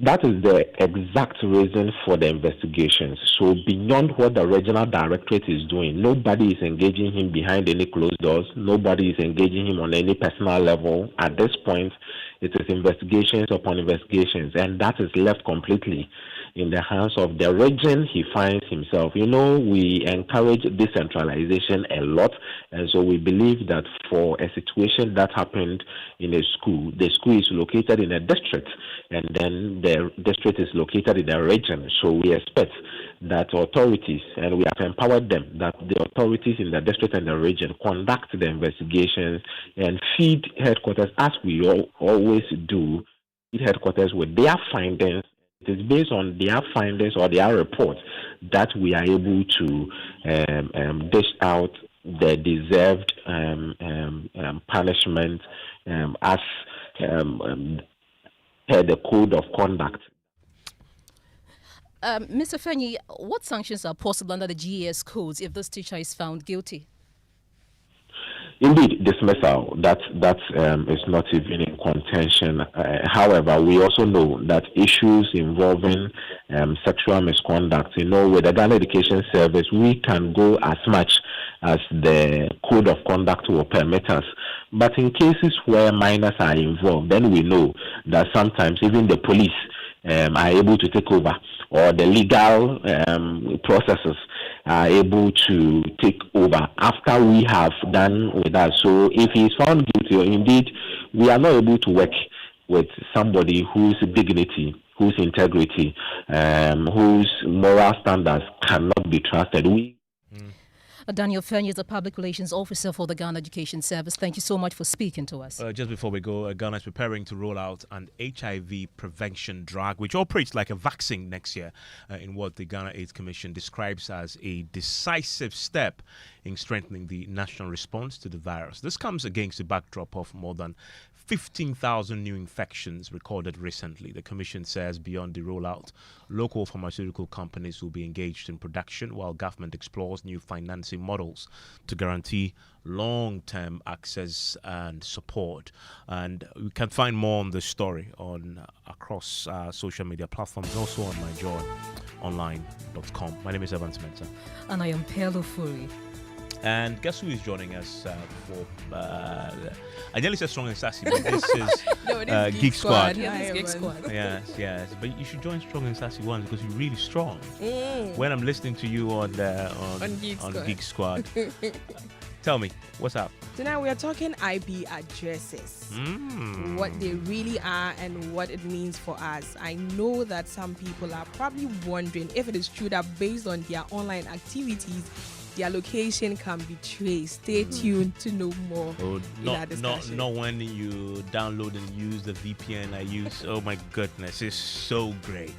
S21: That is the exact reason for the investigations. So beyond what the regional directorate is doing, nobody is engaging him behind any closed doors. Nobody is engaging him on any personal level. At this point, it is investigations upon investigations, and that is left completely in the hands of the region he finds himself. You know, we encourage decentralization a lot, and so we believe that for a situation that happened in a school, the school is located in a district, and then the district is located in a region. So we expect that authorities, and we have empowered them, that the authorities in the district and the region conduct the investigations and feed headquarters, as we always do, feed headquarters with their findings. It is based on their findings or their reports that we are able to dish out the deserved punishment as per the code of conduct.
S19: Mr. Fenny, what sanctions are possible under the GES codes if this teacher is found guilty?
S21: Indeed, dismissal, that is not even in contention. However, we also know that issues involving sexual misconduct, with the Ghana Education Service, we can go as much as the code of conduct will permit us. But in cases where minors are involved, then we know that sometimes even the police are able to take over, or the legal processes are able to take over after we have done with that. So if he is found guilty, or indeed we are not able to work with somebody whose dignity, whose integrity, whose moral standards cannot be trusted.
S19: Daniel Fenny is the Public Relations Officer for the Ghana Education Service. Thank you so much for speaking to us.
S20: Just before we go, Ghana is preparing to roll out an HIV prevention drug, which operates like a vaccine next year, in what the Ghana AIDS Commission describes as a decisive step in strengthening the national response to the virus. This comes against the backdrop of more than 15,000 new infections recorded recently. The Commission says beyond the rollout, local pharmaceutical companies will be engaged in production while government explores new financing models to guarantee long-term access and support. And we can find more on this story on across social media platforms, also on myjoyonline.com. My name is Evans Mensah.
S19: And I am Pelo Furi.
S20: And guess who is joining us for... I nearly said Strong and Sassy, but this is Geek Squad.
S19: Yeah, this is Geek Squad.
S20: Yes. But you should join Strong and Sassy once because you're really strong. When I'm listening to you on Geek Squad. Tell me, what's up?
S6: Tonight we are talking IP addresses. What they really are and what it means for us. I know that some people are probably wondering if it is true that based on their online activities, their location can be traced. Stay tuned to know more.
S20: Not when you download and use the VPN I use. Oh my goodness, it's so great.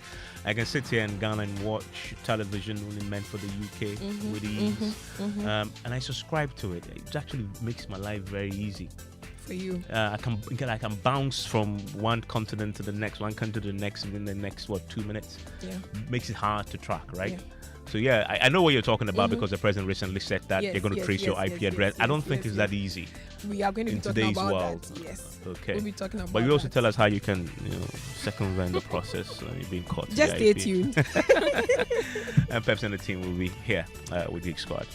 S20: I can sit here in Ghana and watch television only meant for the UK with ease. And I subscribe to it. It actually makes my life very easy.
S6: For you.
S20: I can bounce from one continent to the next, one country to the next, within the next 2 minutes.
S6: Yeah.
S20: Makes it hard to track, right?
S6: Yeah.
S20: So I know what you're talking about because the president recently said that they're going to trace your IP address. I don't think it's that easy.
S6: We are going to be talking about that. Yes.
S20: Okay.
S6: We'll be talking about
S20: But you also
S6: that.
S20: tell us how you can, circumvent the process when you're being caught.
S6: Just stay tuned.
S20: And Peps and the team will be here with Geek Squad.